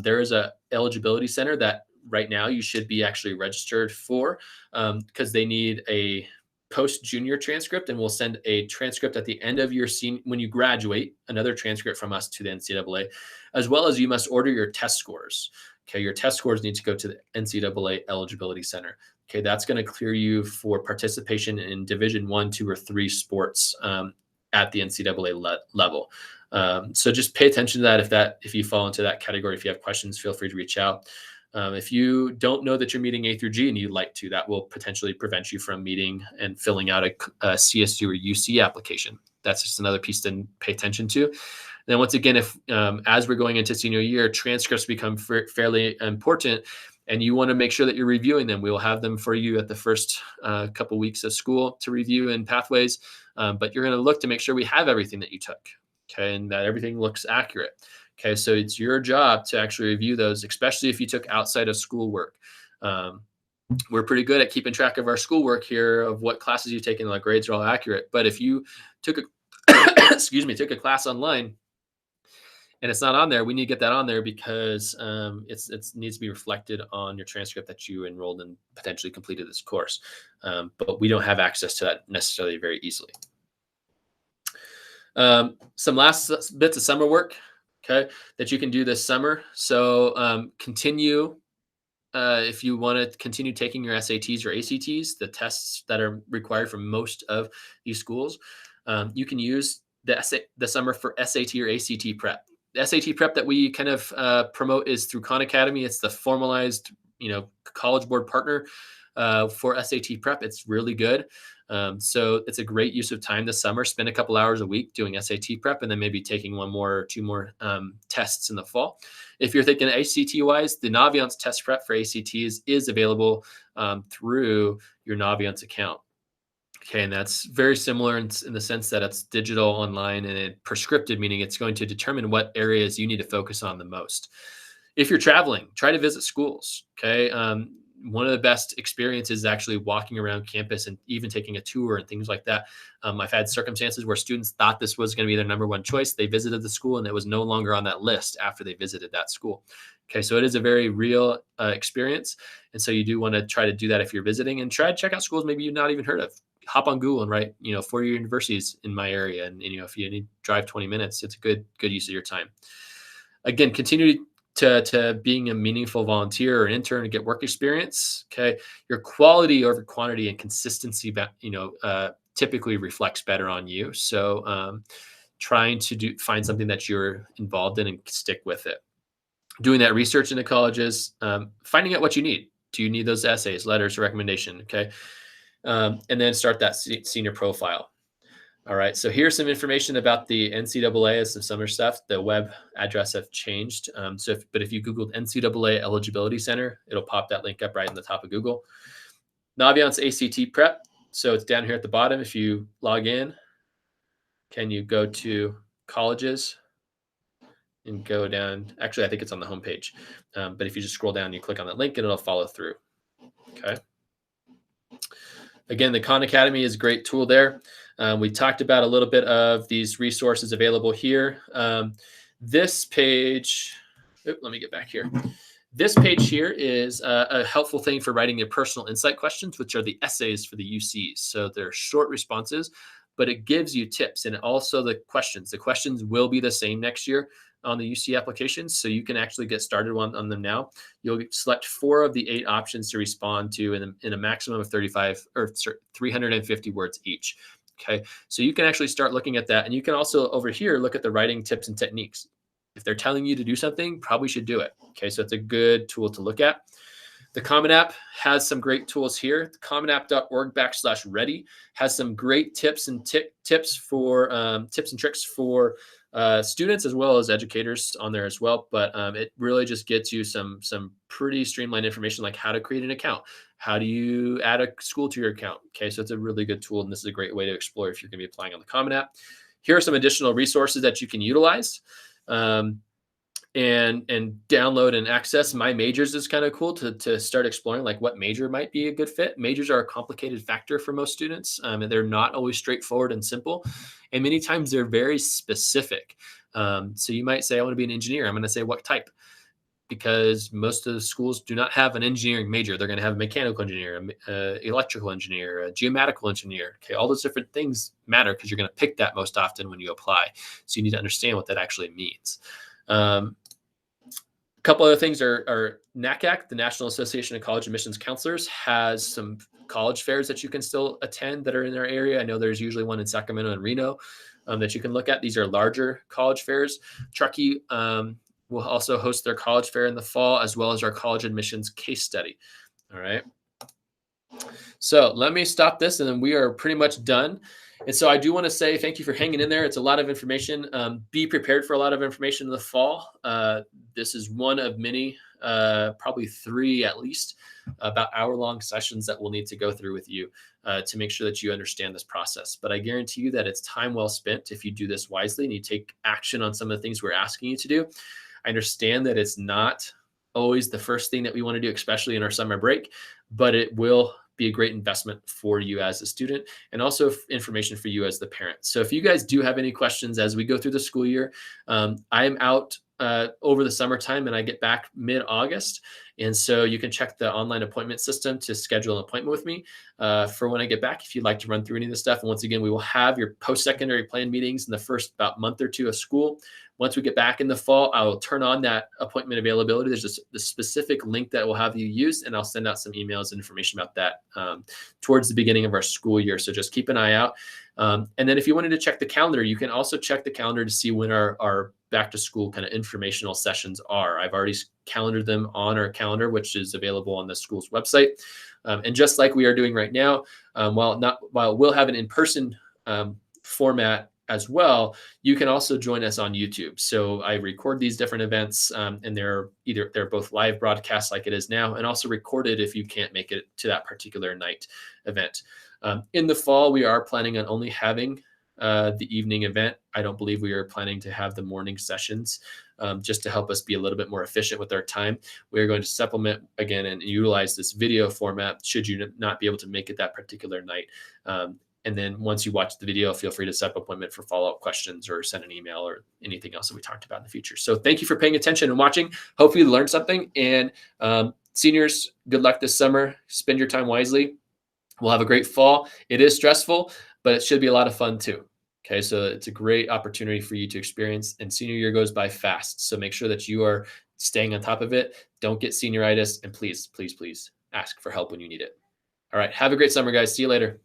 S1: There is a eligibility center that right now you should be actually registered for, because they need a post junior transcript, and we'll send a transcript at the end of your senior when you graduate, another transcript from us to the NCAA, as well as you must order your test scores. Okay, your test scores need to go to the NCAA eligibility center. Okay, that's going to clear you for participation in Division One, two, or three sports, at the NCAA level. So just pay attention to that. If you fall into that category, if you have questions, feel free to reach out. If you don't know that you're meeting A through G and you'd like to, that will potentially prevent you from meeting and filling out a CSU or UC application. That's just another piece to pay attention to. Then once again, if as we're going into senior year, transcripts become fairly important, and you want to make sure that you're reviewing them. We will have them for you at the first couple weeks of school to review in Pathways, but you're going to look to make sure we have everything that you took, okay, and that everything looks accurate. Okay, so it's your job to actually review those, especially if you took outside of schoolwork. We're pretty good at keeping track of our schoolwork here, of what classes you've taken, the grades are all accurate. But if you took a took a class online and it's not on there, we need to get that on there, because it needs to be reflected on your transcript that you enrolled and potentially completed this course. But we don't have access to that necessarily very easily. Some last bits of summer work, okay, that you can do this summer. So continue, if you want to continue taking your SATs or ACTs, the tests that are required for most of these schools, you can use the summer for SAT or ACT prep. The SAT prep that we kind of promote is through Khan Academy. It's the formalized, College Board partner for SAT prep. It's really good. So it's a great use of time this summer. Spend a couple hours a week doing SAT prep, and then maybe taking one more or two more tests in the fall. If you're thinking ACT wise, the Naviance test prep for ACTs is available through your Naviance account. Okay, and that's very similar in the sense that it's digital, online, and prescriptive, meaning it's going to determine what areas you need to focus on the most. If you're traveling, try to visit schools. Okay, one of the best experiences is actually walking around campus and even taking a tour and things like that. I've had circumstances where students thought this was going to be their number one choice. They visited the school and it was no longer on that list after they visited that school. Okay, so it is a very real experience. And so you do want to try to do that if you're visiting, and try to check out schools maybe you've not even heard of. Hop on Google and write, 4-year universities in my area. And, if you need to drive 20 minutes, it's a good use of your time. Again, continue to being a meaningful volunteer or intern and get work experience. Okay. Your quality over quantity and consistency, typically reflects better on you. So, trying to find something that you're involved in and stick with it. Doing that research into colleges, finding out what you need. Do you need those essays, letters, recommendation? Okay. And then start that senior profile. All right. So here's some information about the NCAA as some summer stuff. The web address have changed. But if you Googled NCAA Eligibility Center, it'll pop that link up right in the top of Google. Naviance ACT Prep. So it's down here at the bottom. If you log in, can you go to colleges and go down? Actually, I think it's on the homepage. But if you just scroll down, you click on that link and it'll follow through. Okay. Again, the Khan Academy is a great tool there. We talked about a little bit of these resources available here. This page, let me get back here. This page here is a helpful thing for writing your personal insight questions, which are the essays for the UCs. So they're short responses, but it gives you tips, and also the questions. The questions will be the same next year on the UC applications, so you can actually get started on them now. You'll select 4 of the 8 options to respond to in a maximum of 350 words each. Okay, so you can actually start looking at that, and you can also over here look at the writing tips and techniques. If they're telling you to do something, probably should do it. Okay, so it's a good tool to look at. The Common App has some great tools here. commonapp.org/ready has some great tips and tips and tricks for students as well as educators on there as well. But it really just gets you some pretty streamlined information, like how to create an account. How do you add a school to your account? Okay, so it's a really good tool, and this is a great way to explore if you're going to be applying on the Common App. Here are some additional resources that you can utilize. and download and access my majors is kind of cool to start exploring like what major might be a good fit. Majors are a complicated factor for most students, and they're not always straightforward and simple, and many times they're very specific. So you might say, I want to be an engineer. I'm going to say, what type? Because most of the schools do not have an engineering major. They're going to have a mechanical engineer, electrical engineer, a geomatical engineer. Okay, all those different things matter because you're going to pick that most often when you apply. So you need to understand what that actually means. A couple other things are NACAC, the National Association of College Admissions Counselors, has some college fairs that you can still attend that are in our area. I know there's usually one in Sacramento and Reno that you can look at. These are larger college fairs. Truckee will also host their college fair in the fall, as well as our college admissions case study. All right. So let me stop this, and then we are pretty much done. And so I do want to say thank you for hanging in there. It's a lot of information. Be prepared for a lot of information in the fall. This is one of many, probably 3 at least, about hour-long sessions that we'll need to go through with you to make sure that you understand this process. But I guarantee you that it's time well spent if you do this wisely and you take action on some of the things we're asking you to do. I understand that it's not always the first thing that we want to do, especially in our summer break, but it will be a great investment for you as a student and also information for you as the parent. So if you guys do have any questions as we go through the school year, I am out over the summertime and I get back mid-August. And so you can check the online appointment system to schedule an appointment with me for when I get back, if you'd like to run through any of this stuff. And once again, we will have your post-secondary plan meetings in the first about month or 2 of school. Once we get back in the fall, I will turn on that appointment availability. There's the specific link that will have you use, and I'll send out some emails and information about that towards the beginning of our school year. So just keep an eye out. And then if you wanted to check the calendar, you can also check the calendar to see when our back to school kind of informational sessions are. I've already calendared them on our calendar, which is available on the school's website. And just like we are doing right now, while we'll have an in-person format as well, you can also join us on YouTube. So I record these different events, and they're both live broadcasts like it is now, and also recorded if you can't make it to that particular night event. In the fall, we are planning on only having the evening event. I don't believe we are planning to have the morning sessions, just to help us be a little bit more efficient with our time. We're going to supplement again and utilize this video format should you not be able to make it that particular night. And then once you watch the video, feel free to set up an appointment for follow-up questions or send an email or anything else that we talked about in the future. So thank you for paying attention and watching. Hopefully you learned something. And seniors, good luck this summer. Spend your time wisely. We'll have a great fall. It is stressful, but it should be a lot of fun too. Okay, so it's a great opportunity for you to experience. And senior year goes by fast. So make sure that you are staying on top of it. Don't get senioritis. And please, please, please ask for help when you need it. All right, have a great summer, guys. See you later.